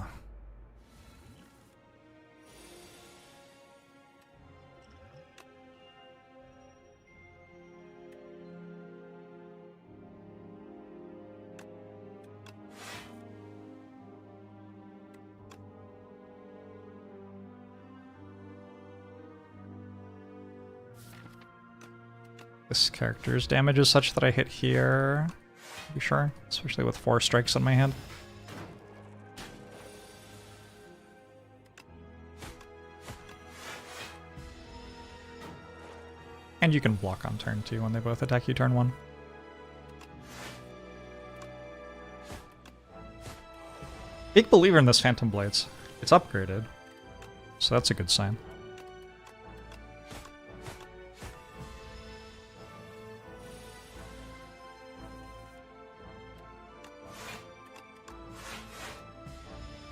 This character's damage is such that I hit here. Be sure, especially with 4 strikes on my hand. And you can block on turn 2 when they both attack you turn 1. Big believer in this Phantom Blades. It's upgraded, so that's a good sign.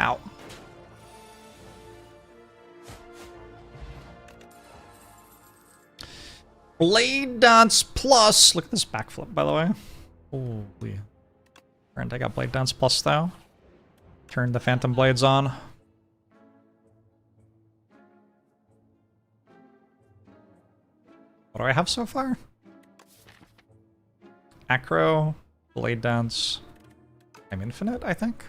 Ow. Blade Dance Plus! Look at this backflip, by the way. Holy. And I got Blade Dance Plus, though. Turn the Phantom Blades on. What do I have so far? Acro, Blade Dance. I'm infinite, I think.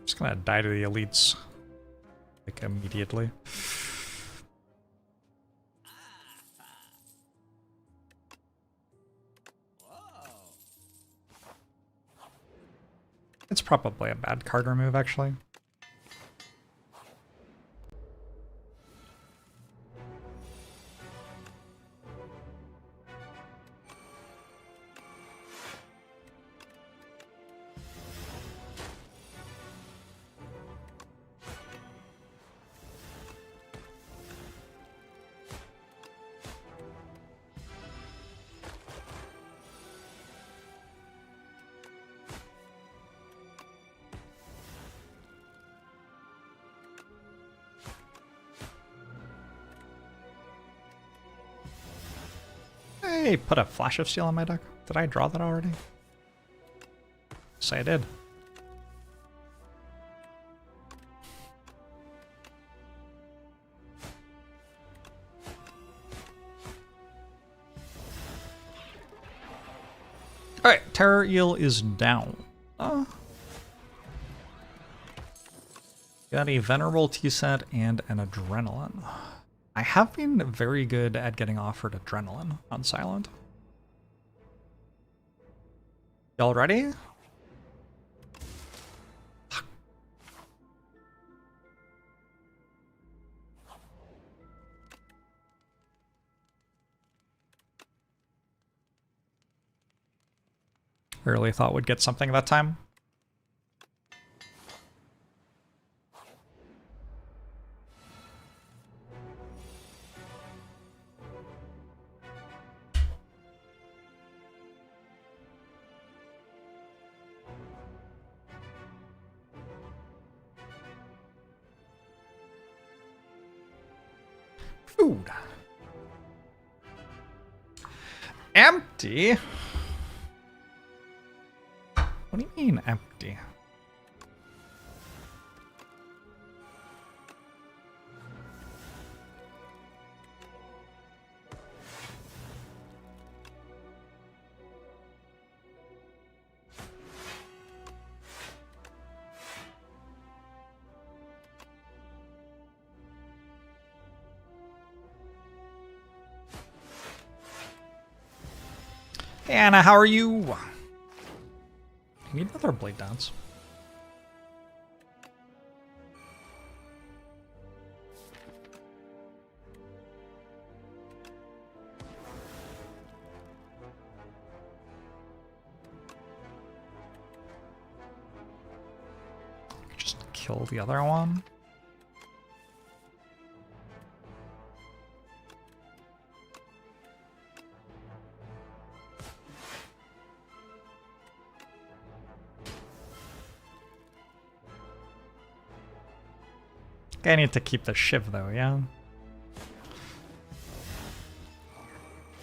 Just gonna die to the elites, like, immediately. It's probably a bad card remove, actually. Hey, put a Flash of Steel on my deck. Did I draw that already? Yes, I did. Alright, Terror Eel is down. Got a Venerable T-Set and an Adrenaline. I have been very good at getting offered Adrenaline on Silent. Y'all ready? Really thought we'd get something that time. Food. Empty? What do you mean empty? Hey Anna, how are you? I need another Blade Dance. Just kill the other one. I need to keep the Shiv though, yeah?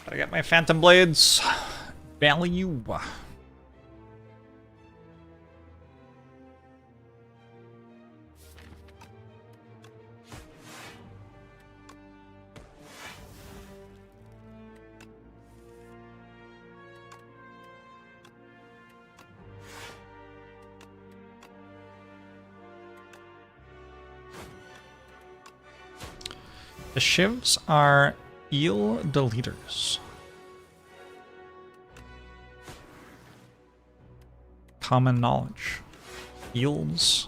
Gotta get my Phantom Blades value. The shivs are eel deleters. Common knowledge. Eels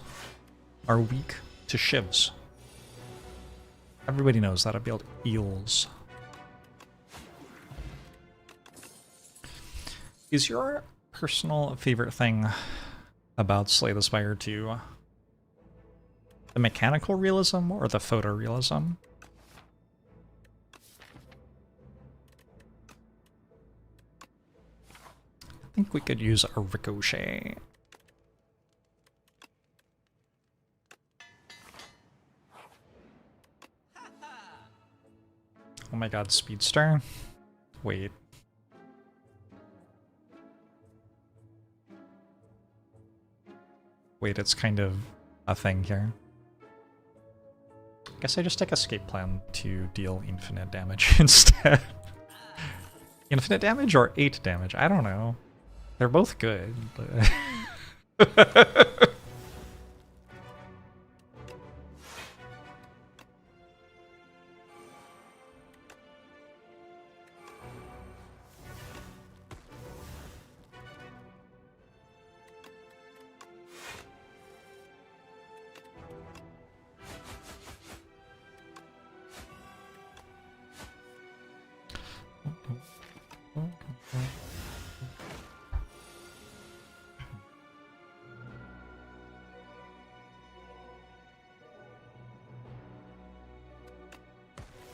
are weak to shivs. Everybody knows that about eels. Is your personal favorite thing about Slay the Spire 2 the mechanical realism or the photorealism? I think we could use a ricochet. Oh my god, Speedster? Wait. Wait, it's kind of a thing here. Guess I just take Escape Plan to deal infinite damage instead. Infinite damage or 8 damage? I don't know. They're both good. But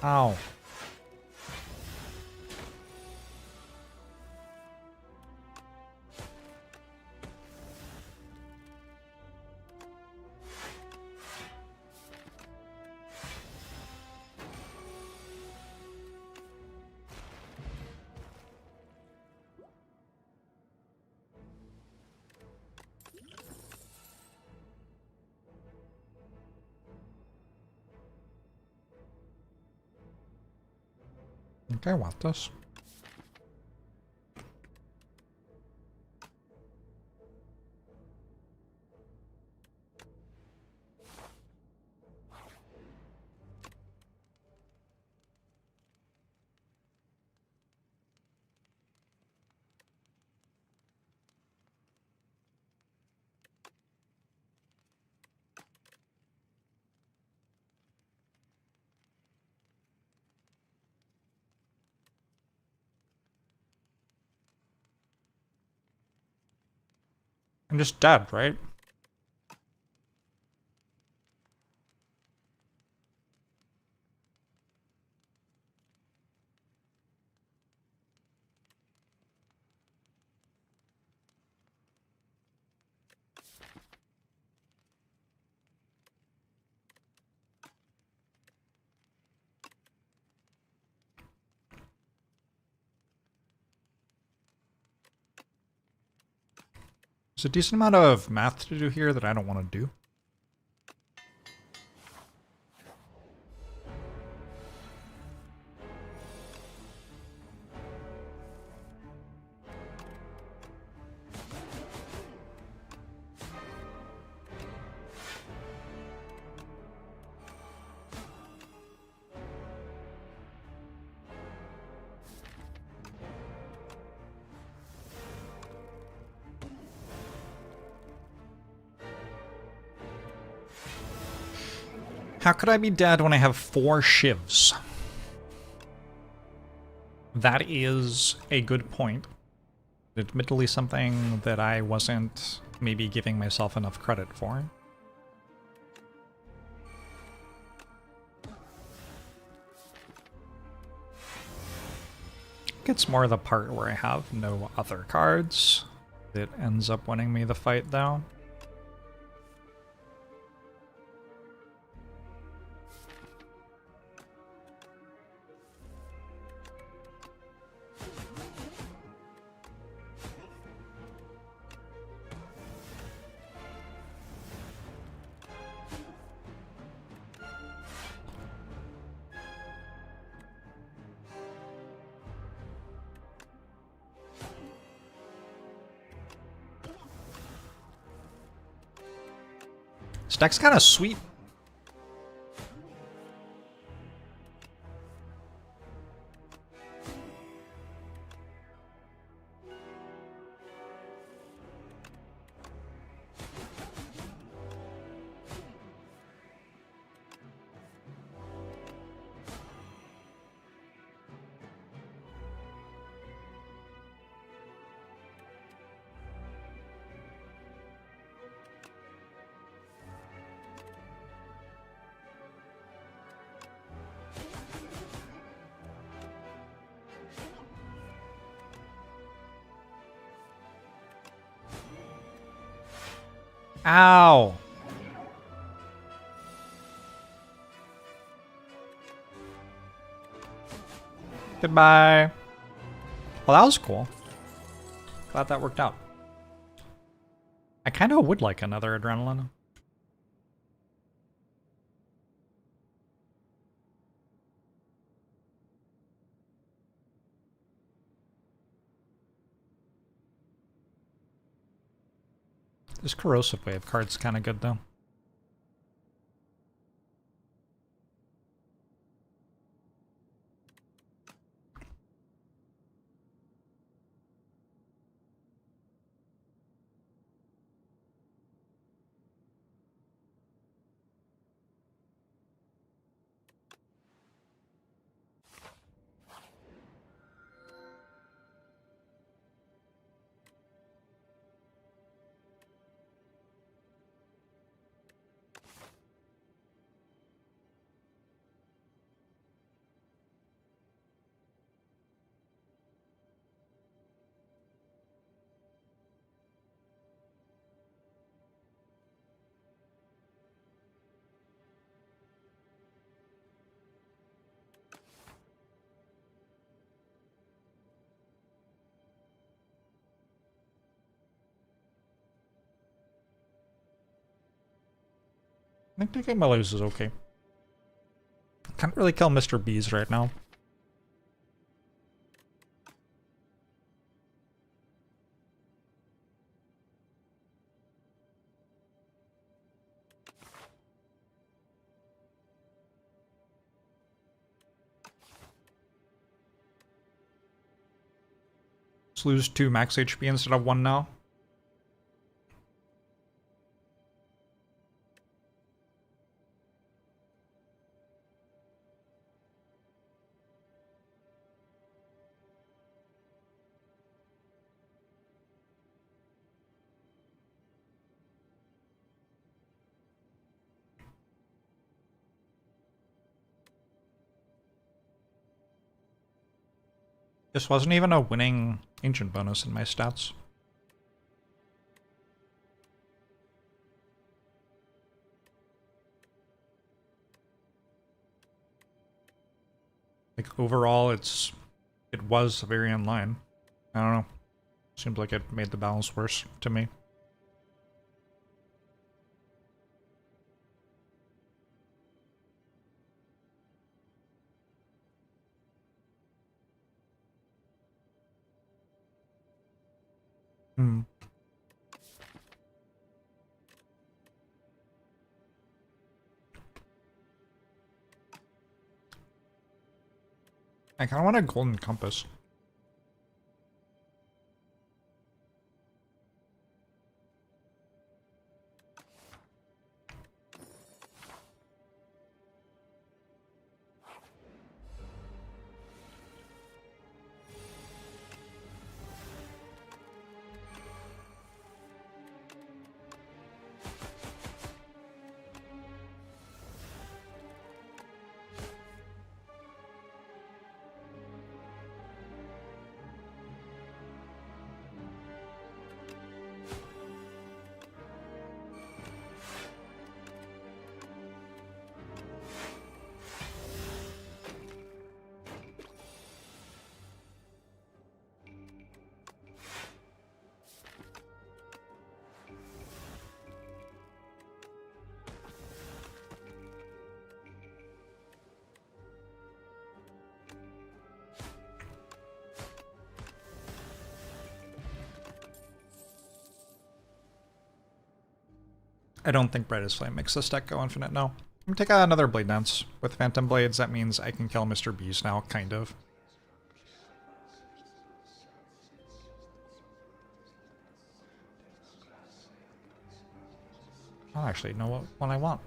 ow. Okay, I want this. I'm just dead, right? There's a decent amount of math to do here that I don't want to do. How could I be dead when I have 4 shivs? That is a good point. Admittedly something that I wasn't maybe giving myself enough credit for. It's more the part where I have no other cards that ends up winning me the fight though. This deck's kind of sweet. Ow! Goodbye. Well, that was cool. Glad that worked out. I kind of would like another adrenaline. This corrosive wave card's kind of good though. I think taking Melee is okay. Can't really kill Mr. Bees right now. Let's lose 2 max HP instead of 1 now. This wasn't even a winning ancient bonus in my stats. Like overall, it was very in line. I don't know. Seems like it made the balance worse to me. Hmm. I kind of want a golden compass. I don't think Brightest Flame makes this deck go infinite, no. I'm gonna take another Blade Dance. With Phantom Blades, that means I can kill Mr. Beast now, kind of. I don't actually know what one I want.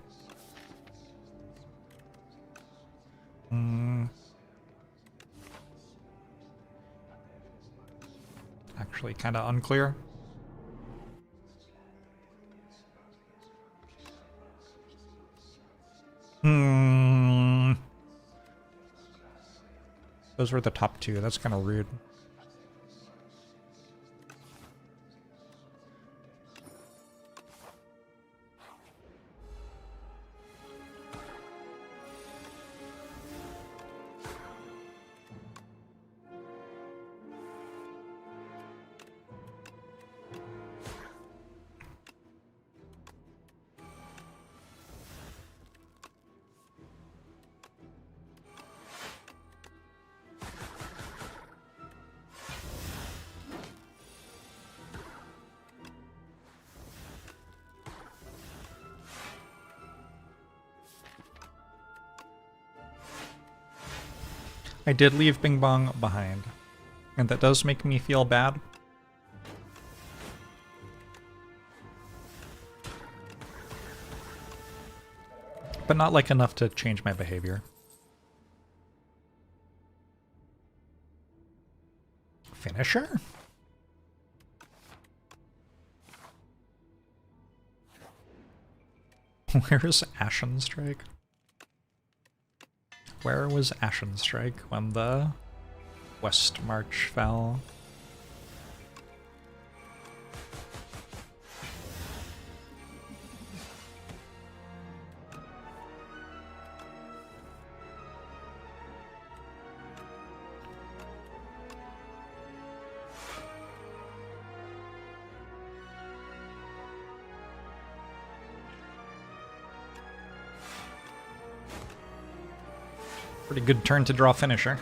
Actually kind of unclear. Those were the top two. That's kind of rude. I did leave Bing Bong behind, and that does make me feel bad. But not like enough to change my behavior. Finisher? Where's Ashen Strike? Where was Ashen Strike when the West March fell? Pretty good turn to draw Finisher.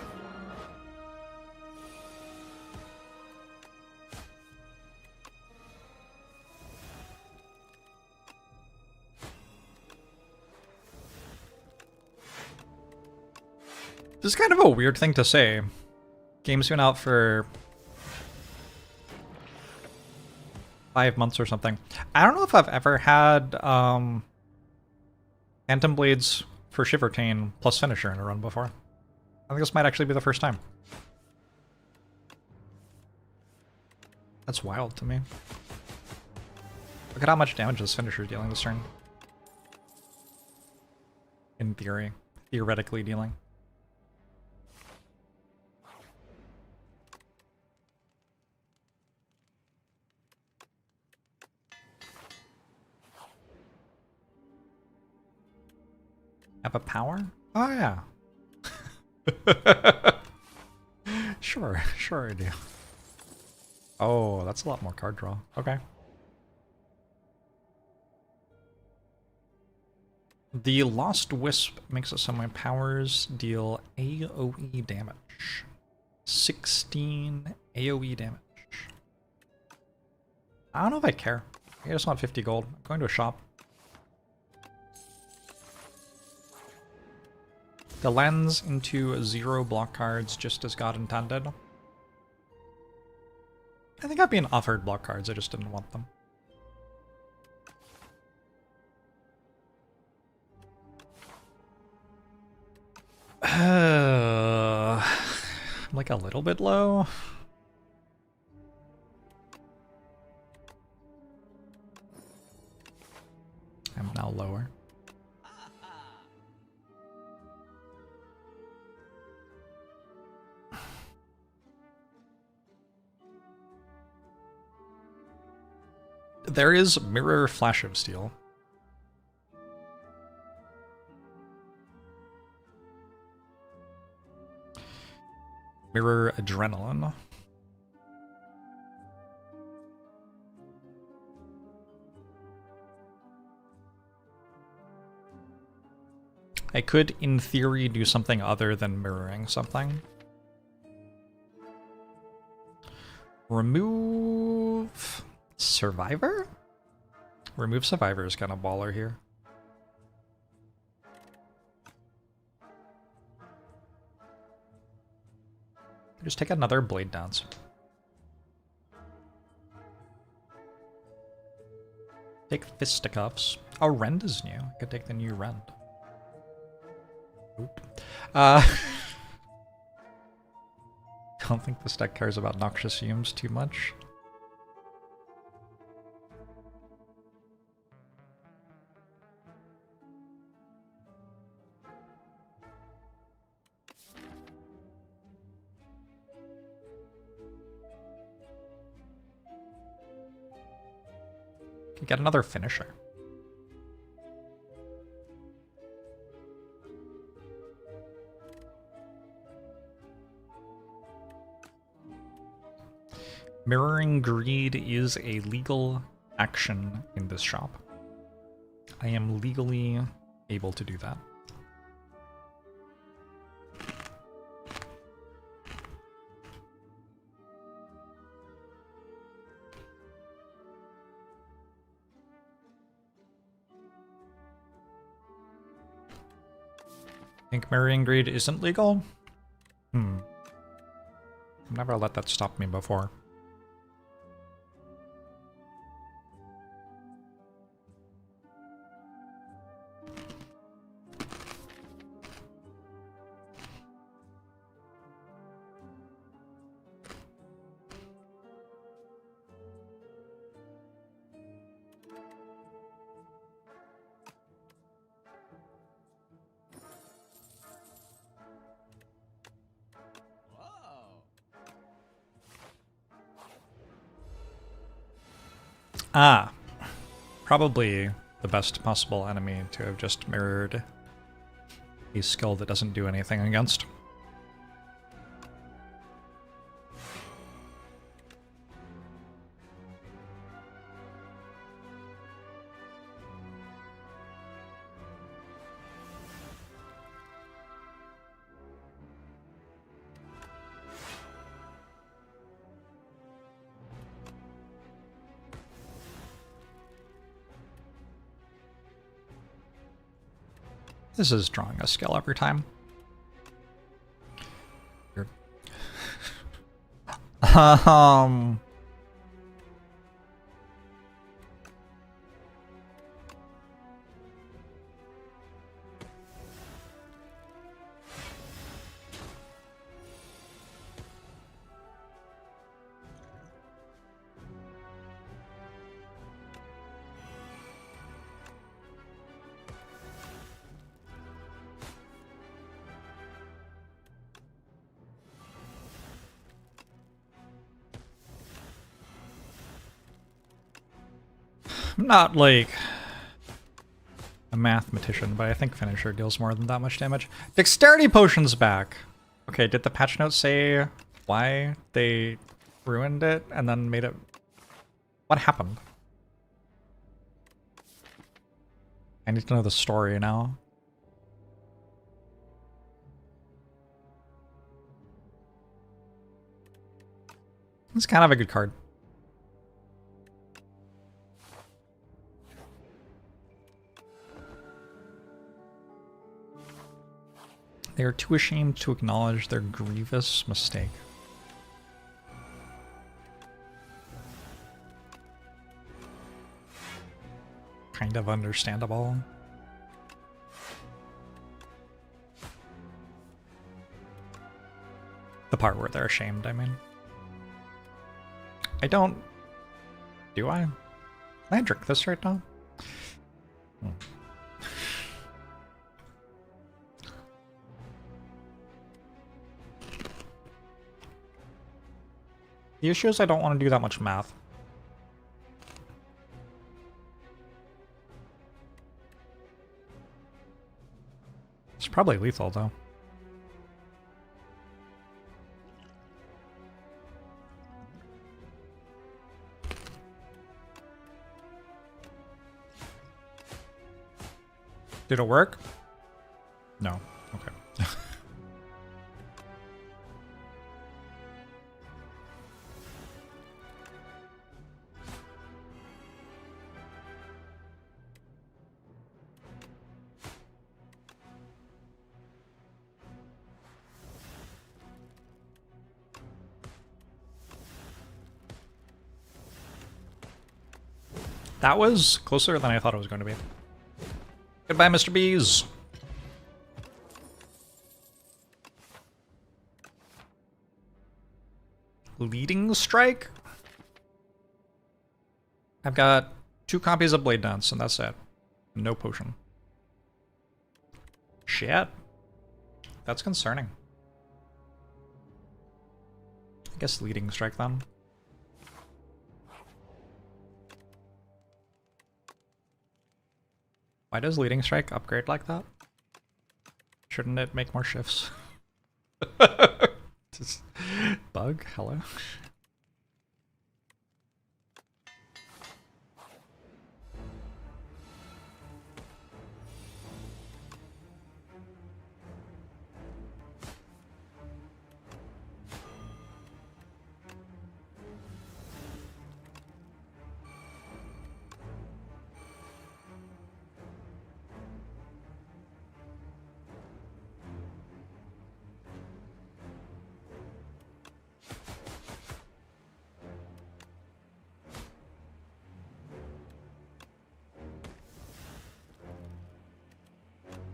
This is kind of a weird thing to say. Game's been out for 5 months or something. I don't know if I've ever had Phantom Blades for Shivertane plus Finisher in a run before. I think this might actually be the first time. That's wild to me. Look at how much damage this Finisher is dealing this turn. In theory. Theoretically dealing. Have a power? Oh yeah. Sure I do. Oh, that's a lot more card draw. Okay. The Lost Wisp makes it so my powers deal AoE damage. 16 AoE damage. I don't know if I care. I just want 50 gold. I'm going to a shop. The lens into 0 block cards just as God intended. I think I've been offered block cards, I just didn't want them. I'm like a little bit low. I'm now lower. There is Mirror Flash of Steel. Mirror Adrenaline. I could, in theory, do something other than mirroring something. Remove Survivor? remove survivor is kind of baller here. Just take another blade dance. Take fisticuffs. Oh, Rend is new. I could take the new Rend. Oop. Don't think this deck cares about noxious fumes too much. Can get another finisher. Mirroring Greed is a legal action in this shop. I am legally able to do that. Think Mirroring Greed isn't legal? I've never let that stop me before. Ah, probably the best possible enemy to have just mirrored a skill that doesn't do anything against. This is drawing a skill every time. um... I'm not, like, a mathematician, but I think Finisher deals more than that much damage. Dexterity Potion's back! Okay, did the patch notes say why they ruined it and then made it... What happened? I need to know the story now. It's kind of a good card. They are too ashamed to acknowledge their grievous mistake. Kind of understandable. The part where they're ashamed, I mean. I don't... Do I? Can I drink this right now? The issue is I don't want to do that much math. It's probably lethal, though. Did it work? No. Okay. That was closer than I thought it was going to be. Goodbye, Mr. Bees. Leading strike? I've got 2 copies of Blade Dance, and that's it. No potion. Shit. That's concerning. I guess leading strike then. Why does leading strike upgrade like that? Shouldn't it make more shifts? Just bug? Hello?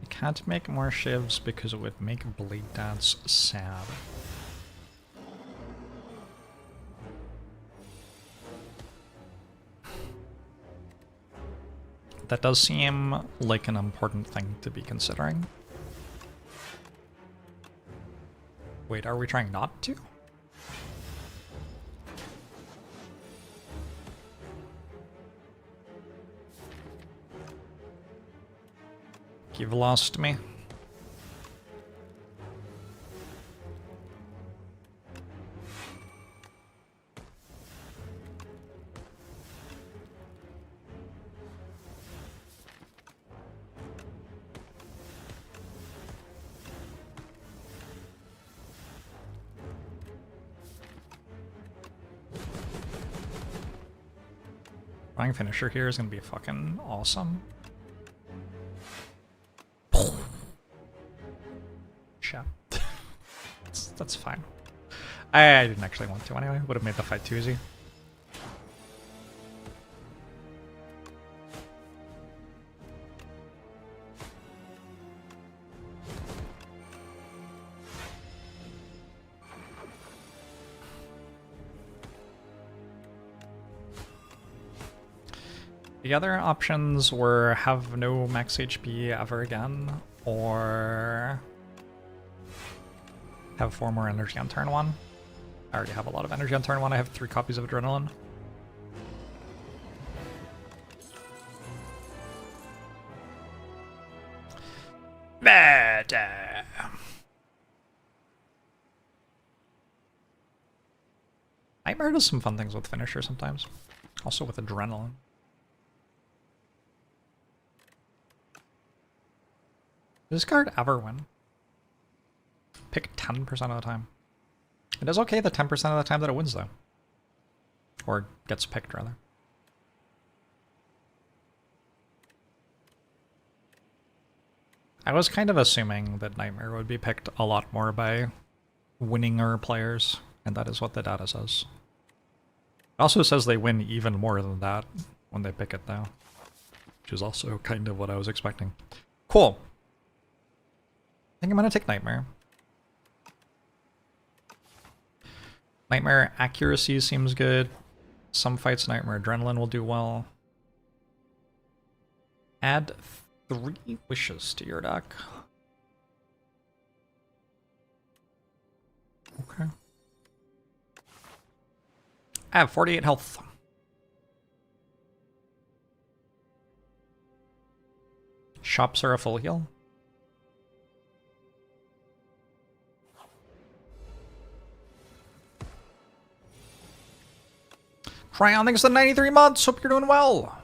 Can't make more shivs because it would make Blade Dance sad. That does seem like an important thing to be considering. Wait, are we trying not to? You've lost me. Running finisher here is gonna be fucking awesome. That's fine. I didn't actually want to anyway. Would have made the fight too easy. The other options were have no max HP ever again, or have 4 more energy on turn 1. I already have a lot of energy on turn 1. I have 3 copies of Adrenaline. Better. Nightmare does some fun things with finisher sometimes. Also with Adrenaline. Does this card ever win? Pick 10% of the time. It is okay the 10% of the time that it wins, though. Or gets picked, rather. I was kind of assuming that Nightmare would be picked a lot more by winninger players, and that is what the data says. It also says they win even more than that when they pick it, though. Which is also kind of what I was expecting. Cool. I think I'm gonna take Nightmare. Nightmare accuracy seems good. Some fights Nightmare Adrenaline will do well. Add 3 wishes to your deck. Okay. I have 48 health. Shops are a full heal. Cryon, thanks for the 93 months. Hope you're doing well.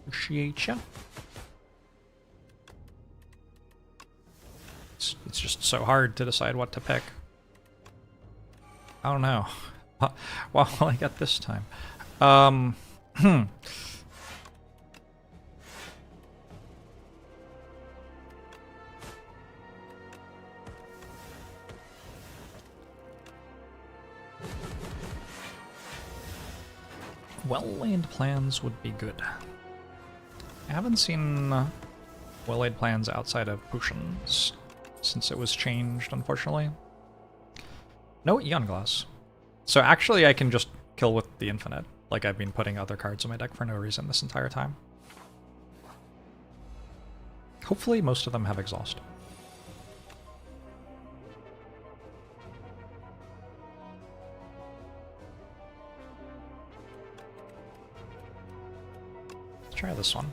Appreciate ya. It's just so hard to decide what to pick. I don't know. What will I get this time? Well-laid plans would be good. I haven't seen well-laid plans outside of potions since it was changed, unfortunately. No Eon Glass. So actually I can just kill with the infinite, like I've been putting other cards in my deck for no reason this entire time. Hopefully most of them have exhaust. Let's try this one.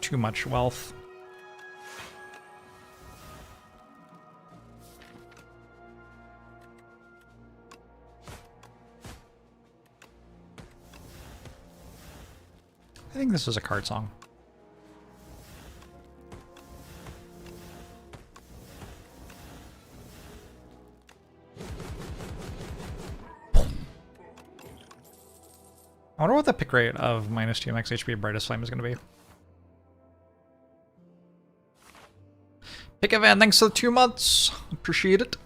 Too much wealth. I think this is a card song. I wonder what the pick rate of -2 max HP Brightest Flame is going to be. Pick Evan, thanks for the 2 months. Appreciate it.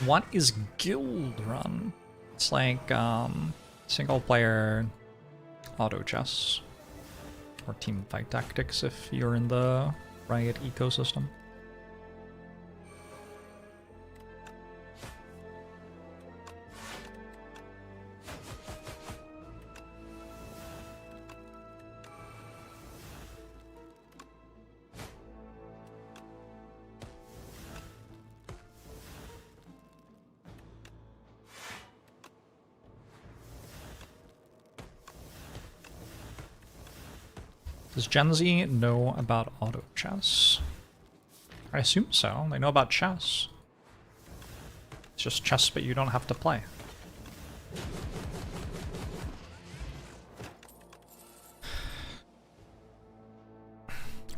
What is guildrun? It's like single player auto chess or team fight tactics if you're in the Riot ecosystem. Does Gen Z know about auto chess? I assume so. They know about chess. It's just chess, but you don't have to play.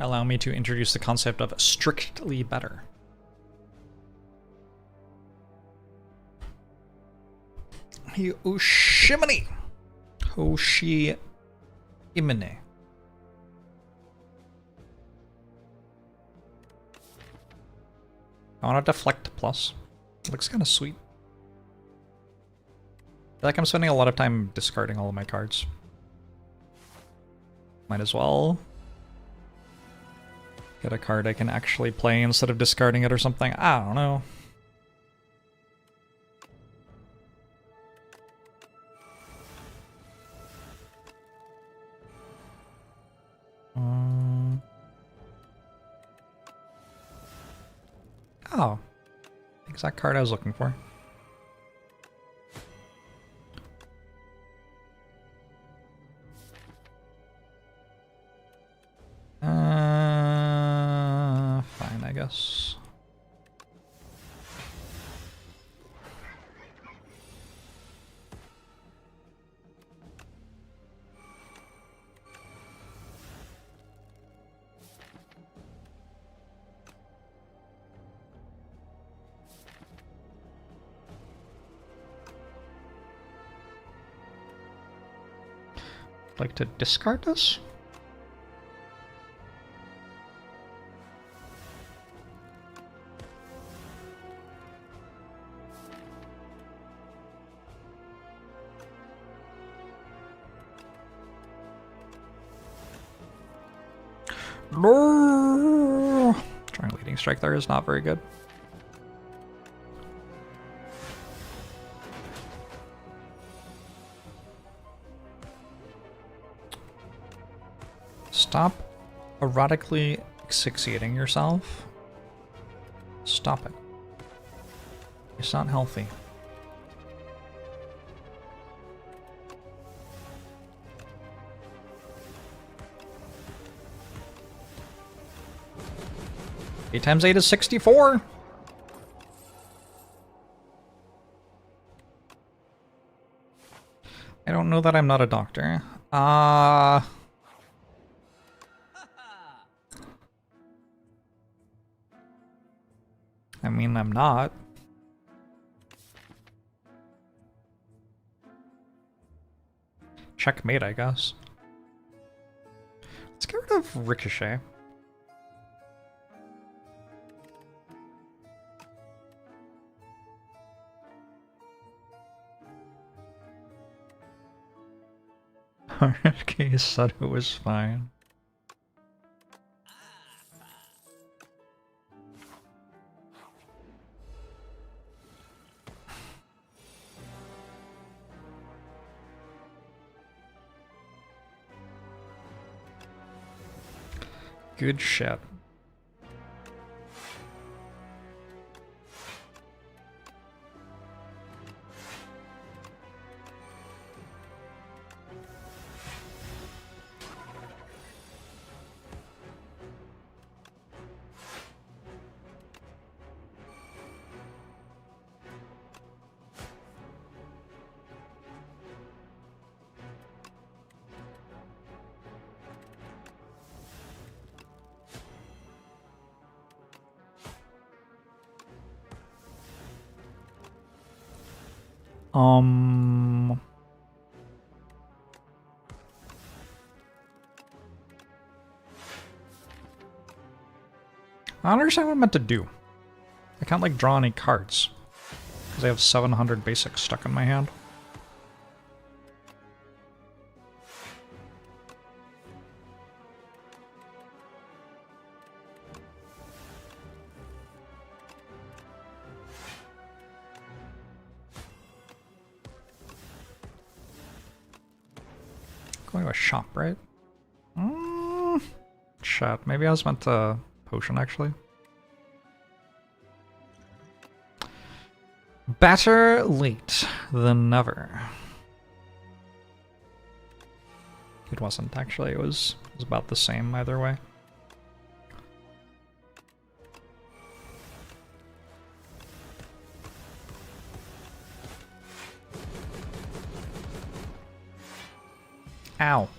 Allow me to introduce the concept of strictly better. Hoshimane. Hoshimane. I want to deflect plus. It looks kind of sweet. I feel like I'm spending a lot of time discarding all of my cards. Might as well get a card I can actually play instead of discarding it or something. I don't know. Oh, exact card I was looking for. Fine, I guess. Like to discard this? No! Trying leading strike there is not very good. Stop erotically asphyxiating yourself. Stop it. It's not healthy. 8 times 8 is 64. I don't know that I'm not a doctor. I mean, I'm not. Checkmate, I guess. Let's get rid of Ricochet. RFK said it was fine. Good shit. I don't understand what I'm meant to do. I can't, like, draw any cards. Because I have 700 basics stuck in my hand. Going to a shop, right? Shit, maybe I was meant to potion, actually. Better late than never. It wasn't, actually. It was about the same either way. Ow.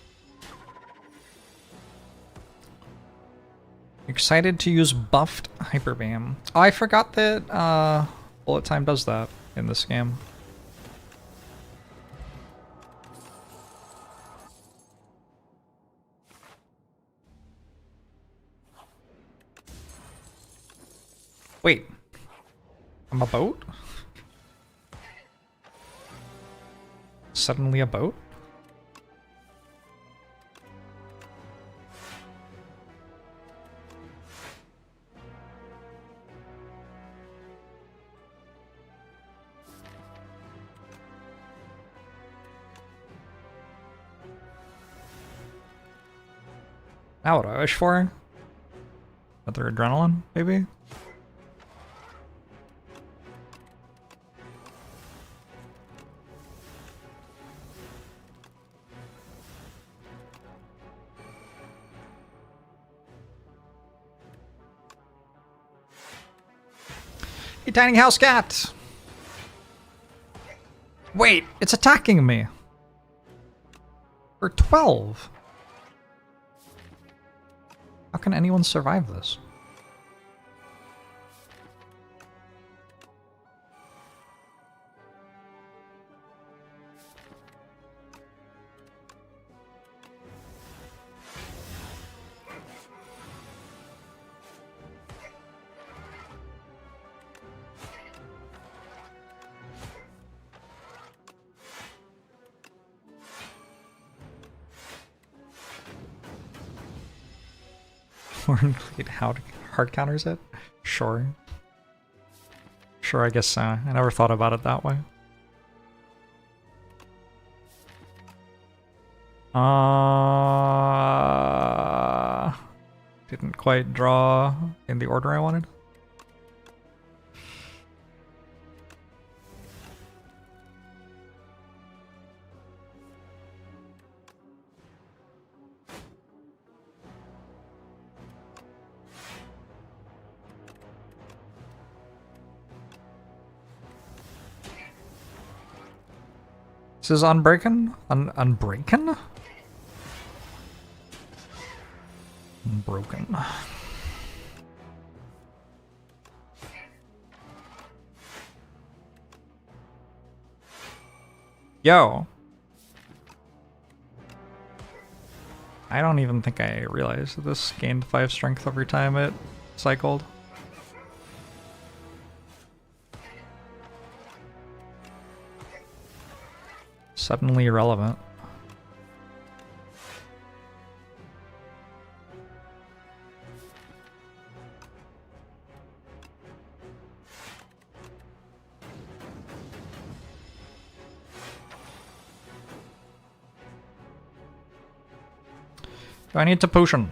Excited to use buffed Hyper Beam. Oh, I forgot that bullet time does that in this game. Wait. I'm a boat? Suddenly a boat? Now what do I wish for? Another adrenaline, maybe? Hey, tiny house cat! Wait, it's attacking me! For 12! How can anyone survive this? How hard counters it? Sure. Sure, I guess so. I never thought about it that way. Didn't quite draw in the order I wanted. This is unbreaken? Unbreaken? Unbroken. Yo. I don't even think I realized that this gained 5 strength every time it cycled. Suddenly irrelevant. Do I need to potion?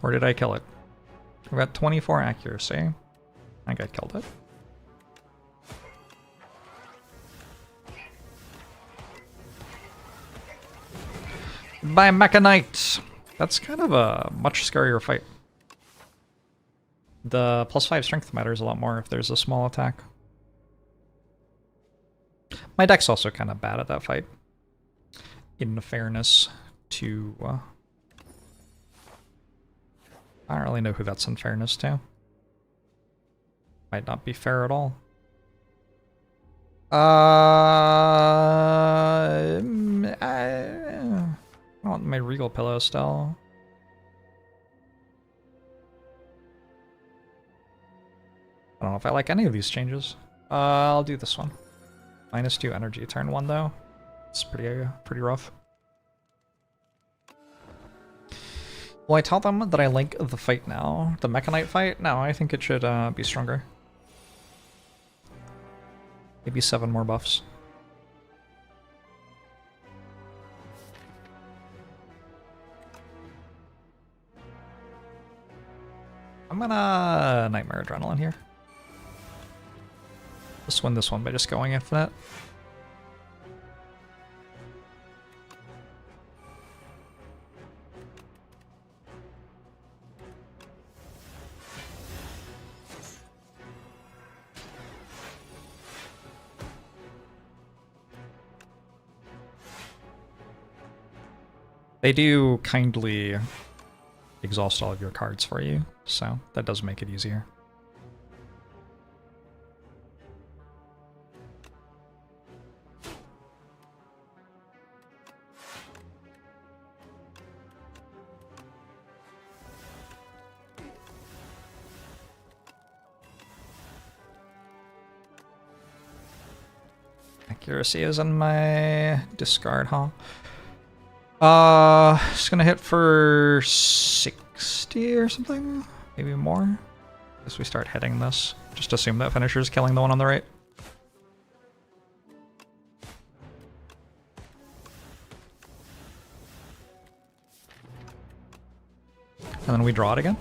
Or did I kill it? I've got 24 accuracy. I think I killed it. By Mechanite! That's kind of a much scarier fight. The +5 strength matters a lot more if there's a small attack. My deck's also kind of bad at that fight. In fairness to... I don't really know who that's in fairness to. Might not be fair at all. I want my Regal Pillow still. I don't know if I like any of these changes. I'll do this one. -2 energy turn 1 though. It's pretty rough. Will I tell them that I like the fight now? The Mechanite fight? No, I think it should be stronger. Maybe 7 more buffs. I'm gonna Nightmare Adrenaline here. Just win this one by just going infinite. They do kindly exhaust all of your cards for you, so that does make it easier. Accuracy is in my discard, huh? Just gonna hit for 60 or something? Maybe more? As we start hitting this. Just assume that finisher's killing the one on the right. And then we draw it again?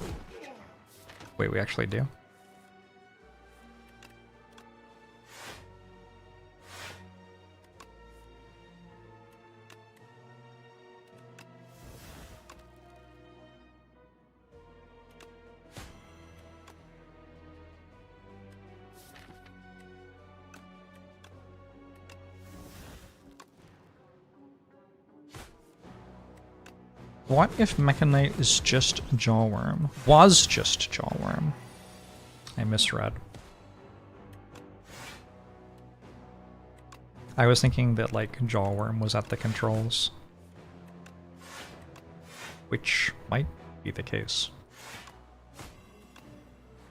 Wait, we actually do. What if Mechanite is just Jawworm? Was just Jawworm. I misread. I was thinking that, like, Jawworm was at the controls. Which might be the case.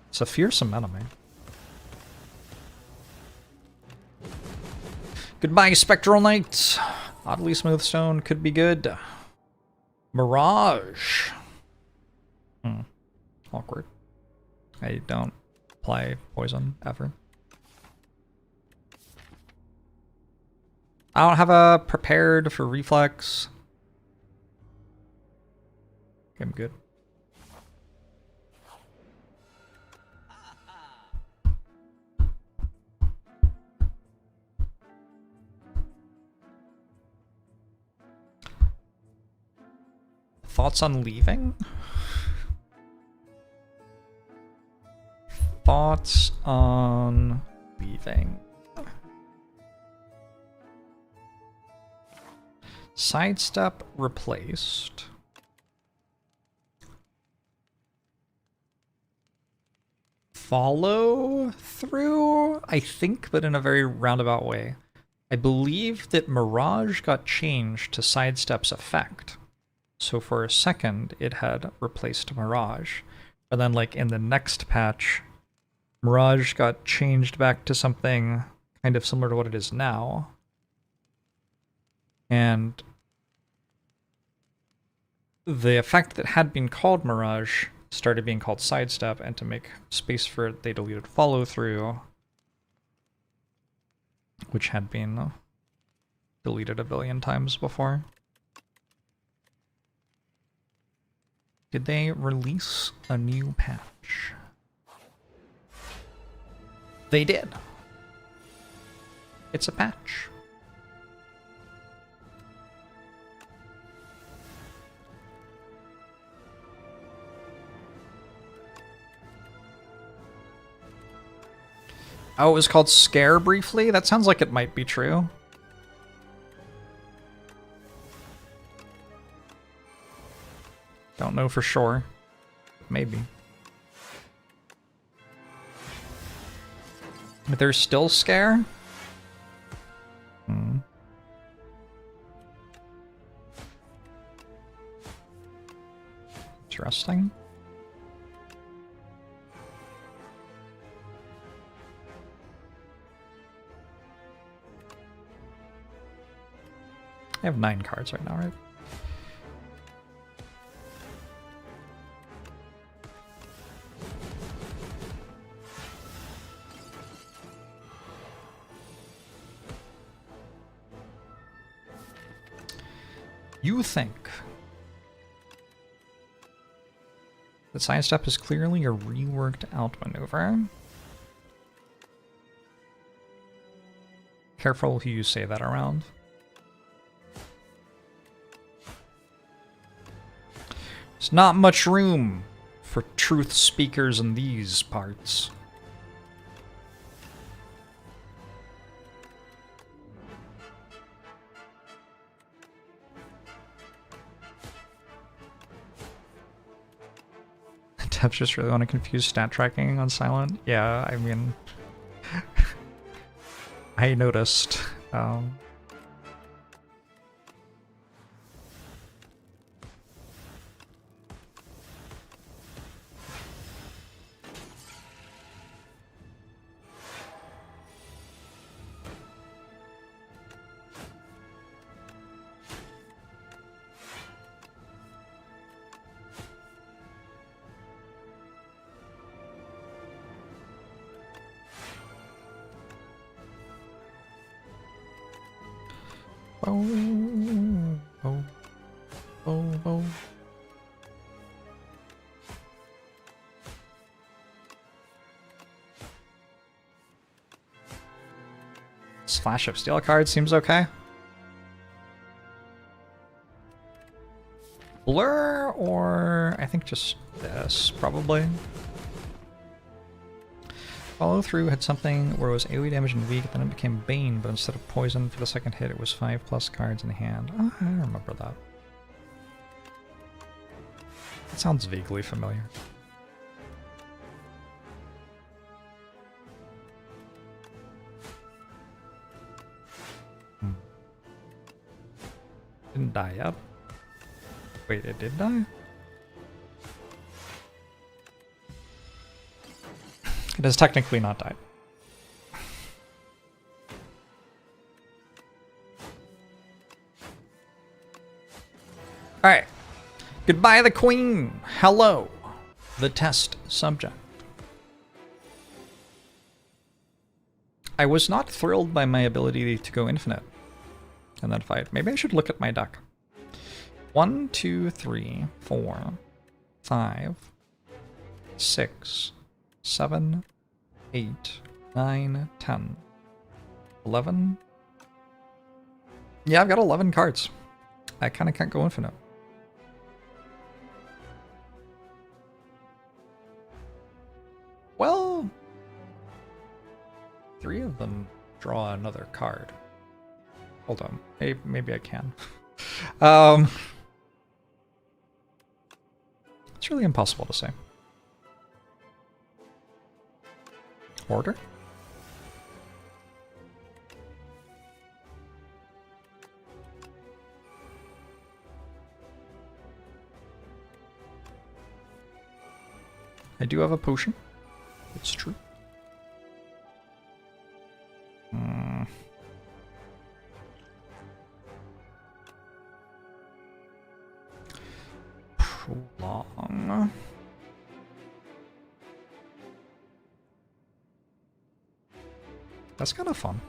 It's a fearsome enemy. Goodbye, Spectral Knight! Oddly Smooth Stone could be good. Mirage. Awkward. I don't play poison ever. I don't have a prepared for reflex. I'm good. Thoughts on leaving? Thoughts on leaving. Sidestep replaced. Follow through, I think, but in a very roundabout way. I believe that Mirage got changed to Sidestep's effect. So for a second, it had replaced Mirage. And then, like, in the next patch, Mirage got changed back to something kind of similar to what it is now. And the effect that had been called Mirage started being called Sidestep, and to make space for it, they deleted Follow Through, which had been deleted a billion times before. Did they release a new patch? They did. It's a patch. Oh, it was called Scare briefly? That sounds like it might be true. Don't know for sure. Maybe. But there's still Scare? Hmm. Interesting. I have 9 cards right now, right? You think that Sidestep is clearly a reworked out maneuver? Careful who you say that around. There's not much room for truth speakers in these parts. Devs just really want to confuse stat tracking on silent. Yeah, I mean, I noticed. Oh, oh, oh, oh. Flash of Steel card seems okay. Blur, or I think just this, probably. Follow Through had something where it was AoE damage and weak, then it became Bane, but instead of poison for the second hit, it was 5+ cards in hand. Oh, I remember that. That sounds vaguely familiar. Didn't die yet. Wait, it did die? It has technically not died. Alright. Goodbye, the Queen. Hello, the test subject. I was not thrilled by my ability to go infinite in that fight. Maybe I should look at my deck. 1, 2, 3, 4, 5, 6, 7, 8, 9, 10, 11. Yeah, I've got 11 cards. I kind of can't go infinite. Well, 3 of them draw another card. Hold on. Maybe I can. It's really impossible to say. Order? I do have a potion. It's true. Prolong. That's kind of fun.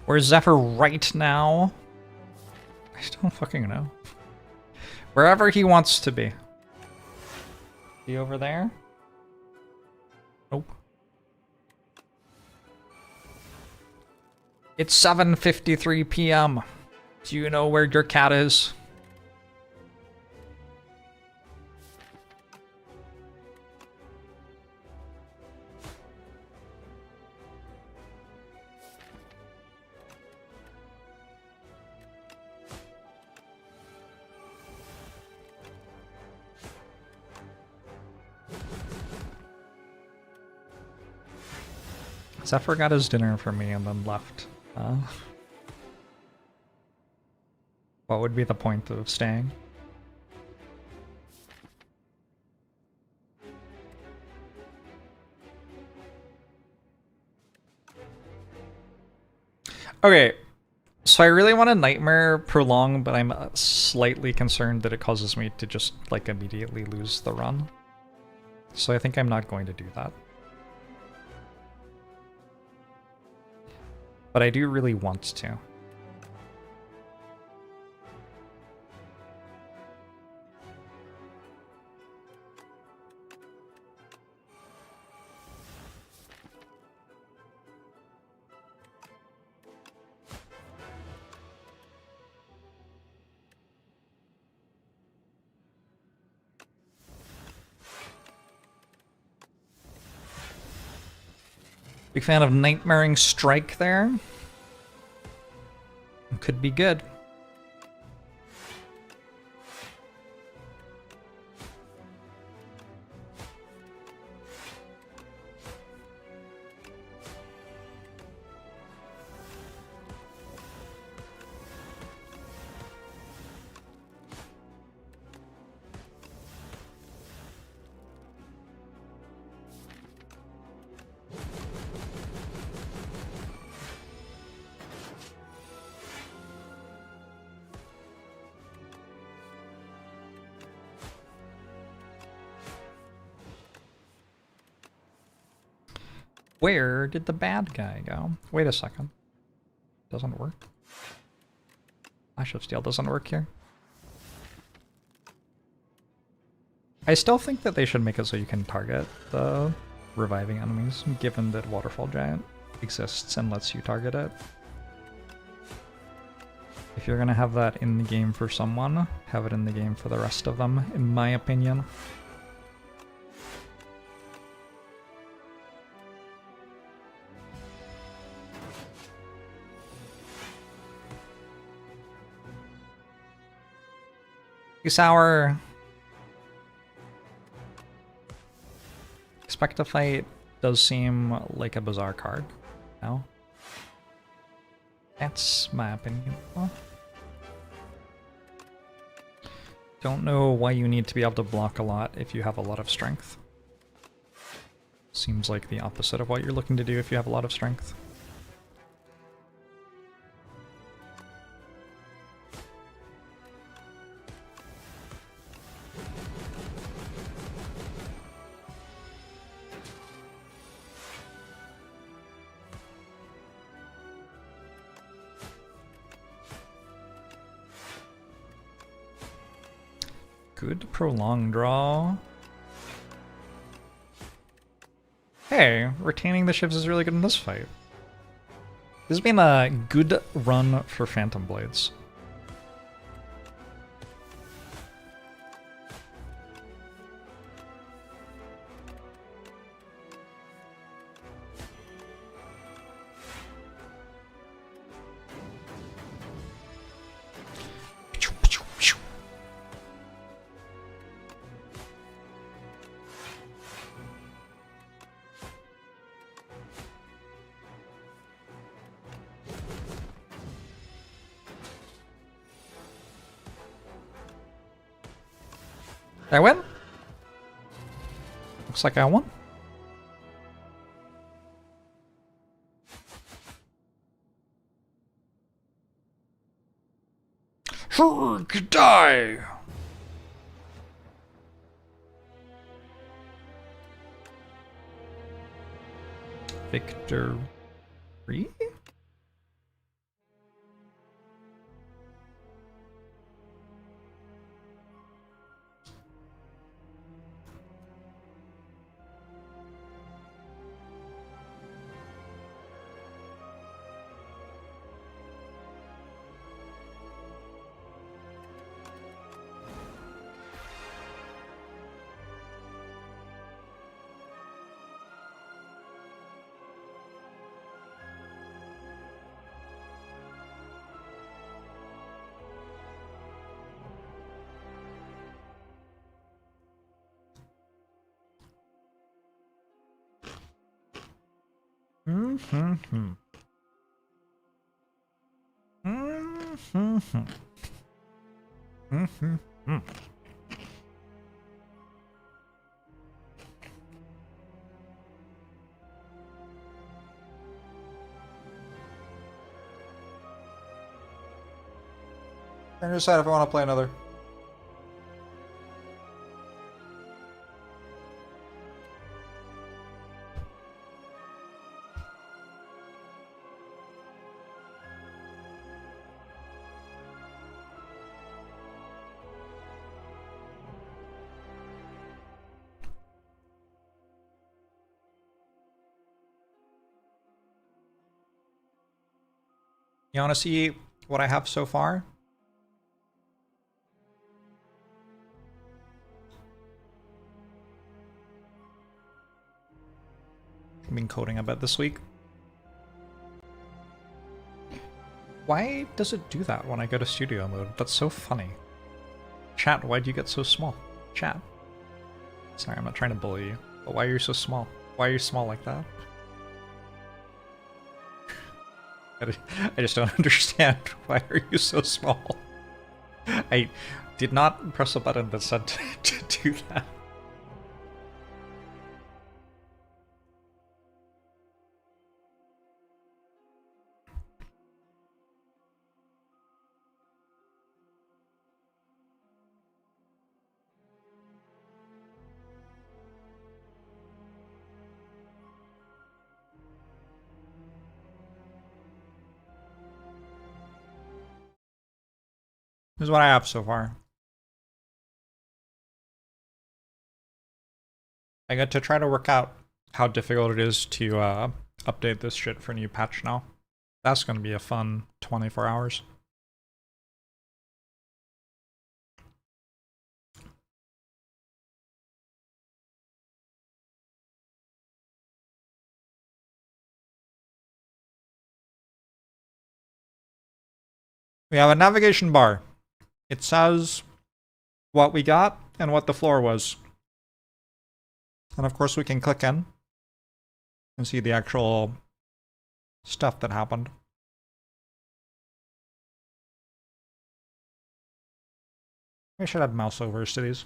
Where's Zephyr right now? I don't fucking know. Wherever he wants to be. He over there? Nope. It's 7:53 p.m. Do you know where your cat is? Zephyr got his dinner for me and then left. What would be the point of staying? Okay, so I really want a Nightmare Prolong, but I'm slightly concerned that it causes me to just, like, immediately lose the run. So I think I'm not going to do that. But I do really want to. Big fan of Nightmaring Strike there. Could be good. Where did the bad guy go? Wait a second. Doesn't work. Flash of Steel doesn't work here. I still think that they should make it so you can target the reviving enemies, given that Waterfall Giant exists and lets you target it. If you're gonna have that in the game for someone, have it in the game for the rest of them, in my opinion. Sour. Expect a Fight does seem like a bizarre card. No? That's my opinion. Well, don't know why you need to be able to block a lot if you have a lot of strength. Seems like the opposite of what you're looking to do if you have a lot of strength. Good prolonged draw. Hey, retaining the ships is really good in this fight. This has been a good run for Phantom Blades. I win? Looks like I won. Herg, die! Victory? Mm-hmm. Mm-hmm. Mm-hmm. I decide if I want to play another. You want to see what I have so far? I've been coding a bit this week. Why does it do that when I go to studio mode? That's so funny. Chat, why'd you get so small? Chat. Sorry, I'm not trying to bully you, but why are you so small? Why are you small like that? I just don't understand. Why are you so small? I did not press a button that said to do that. This is what I have so far. I got to try to work out how difficult it is to update this shit for a new patch now. That's going to be a fun 24 hours. We have a navigation bar. It says what we got and what the floor was. And of course we can click in and see the actual stuff that happened. We should add mouse overs to these.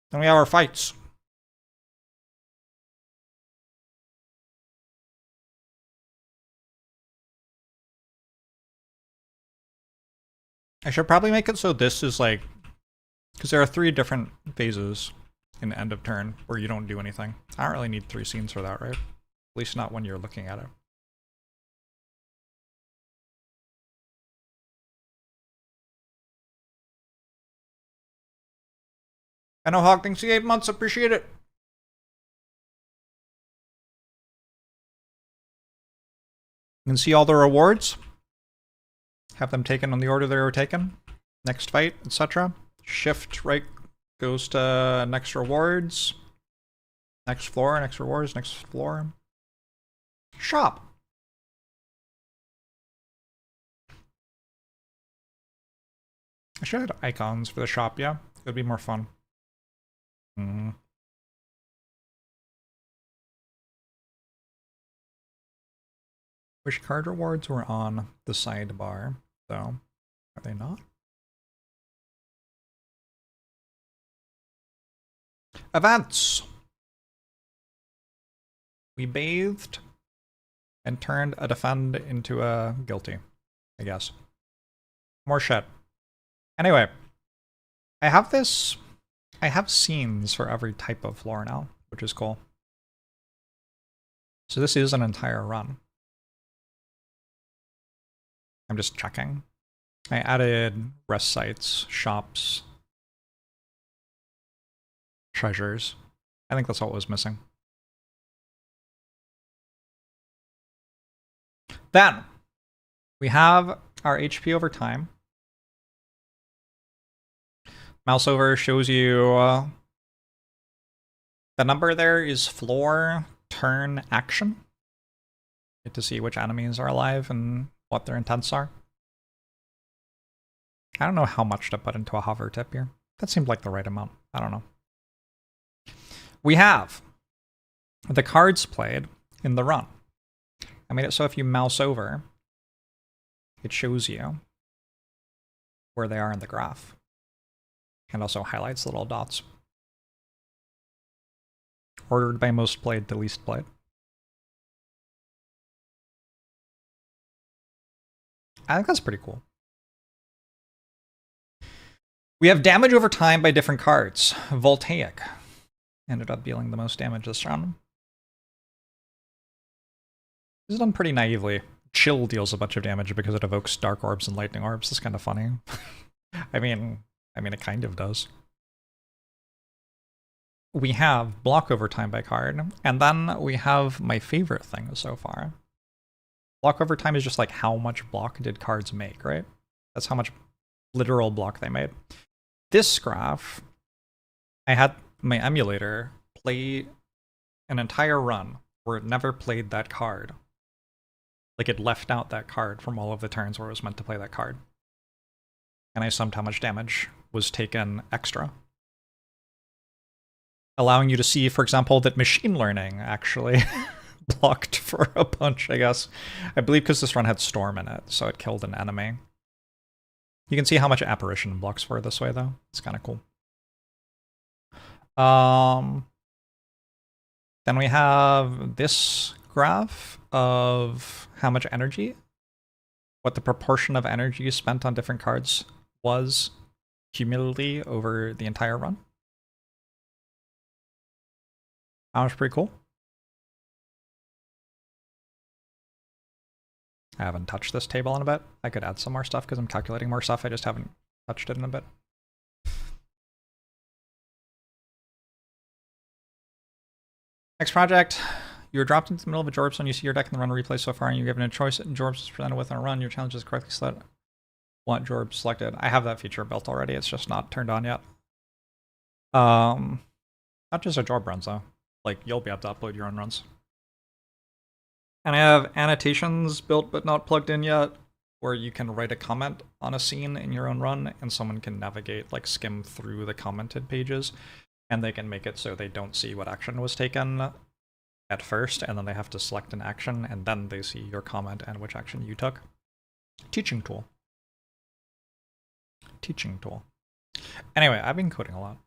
Then we have our fights. I should probably make it so this is like, because there are 3 different phases in the end of turn where you don't do anything. I don't really need 3 scenes for that, right? At least not when you're looking at it. I know Hog, thanks for the 8 months, appreciate it. You can see all the rewards. Have them taken on the order they were taken. Next fight, etc. Shift right goes to next rewards. Next floor, next rewards, next floor. Shop. I should have icons for the shop, yeah? It would be more fun. Wish card rewards were on the sidebar, though. Are they not? Events! We bathed and turned a defend into a guilty, I guess. More shit. Anyway, I have scenes for every type of floor now, which is cool. So this is an entire run. I'm just checking. I added rest sites, shops, treasures. I think that's all it was missing. Then, we have our HP over time. Mouse over shows you the number there is floor, turn, action. Get to see which enemies are alive and what their intents are. I don't know how much to put into a hover tip here. That seemed like the right amount. I don't know. We have the cards played in the run. I made it so if you mouse over, it shows you where they are in the graph. And also highlights the little dots. Ordered by most played to least played. I think that's pretty cool. We have damage over time by different cards. Voltaic ended up dealing the most damage this round. This is done pretty naively. Chill deals a bunch of damage because it evokes dark orbs and lightning orbs. It's kind of funny. I mean, it kind of does. We have block over time by card, and then we have my favorite thing so far. Block over time is just like how much block did cards make, right? That's how much literal block they made. This graph, I had my emulator play an entire run where it never played that card. Like it left out that card from all of the turns where it was meant to play that card. And I summed how much damage was taken extra. Allowing you to see, for example, that machine learning actually blocked for a bunch, I guess. I believe because this run had Storm in it, so it killed an enemy. You can see how much Apparition blocks for this way, though. It's kind of cool. Then we have this graph of how much energy, what the proportion of energy spent on different cards was cumulatively over the entire run. That was pretty cool. I haven't touched this table in a bit. I could add some more stuff because I'm calculating more stuff. I just haven't touched it in a bit. Next project. You were dropped into the middle of a Jorbs when you see your deck in the run replay so far, and you're given a choice and Jorbs is presented with on a run. Your challenge is correctly select what Jorbs selected. I have that feature built already. It's just not turned on yet. Not just a Jorb runs though. Like you'll be able to upload your own runs. And I have annotations built but not plugged in yet, where you can write a comment on a scene in your own run, and someone can navigate, like skim through the commented pages, and they can make it so they don't see what action was taken at first, and then they have to select an action, and then they see your comment and which action you took. Teaching tool. Teaching tool. Anyway, I've been coding a lot.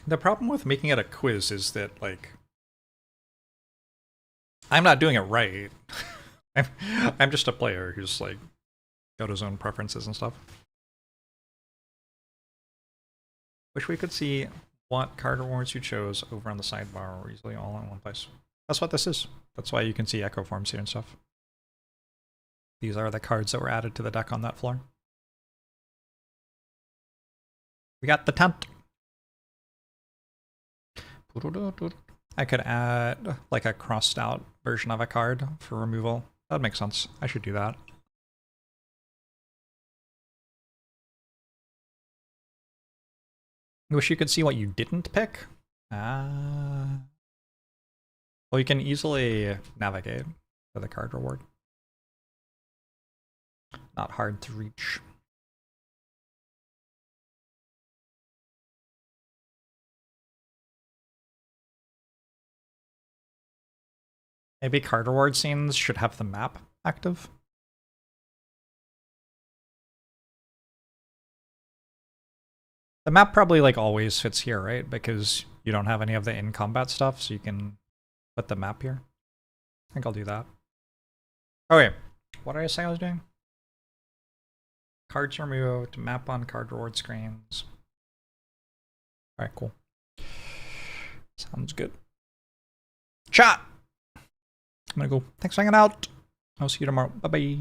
The problem with making it a quiz is that, like, I'm not doing it right. I'm just a player who's like got his own preferences and stuff. Wish we could see what card rewards you chose over on the sidebar or easily all in one place. That's what this is. That's why you can see echo forms here and stuff. These are the cards that were added to the deck on that floor. We got the tent. I could add like a crossed out version of a card for removal. That makes sense. I should do that. I wish you could see what you didn't pick. Well, you can easily navigate to the card reward. Not hard to reach. Maybe card reward scenes should have the map active. The map probably like always fits here, right? Because you don't have any of the in-combat stuff, so you can put the map here. I think I'll do that. Oh wait, what did I say I was doing? Cards removed, map on card reward screens. Alright, cool. Sounds good. Chat! I'm gonna go. Thanks for hanging out. I'll see you tomorrow. Bye-bye.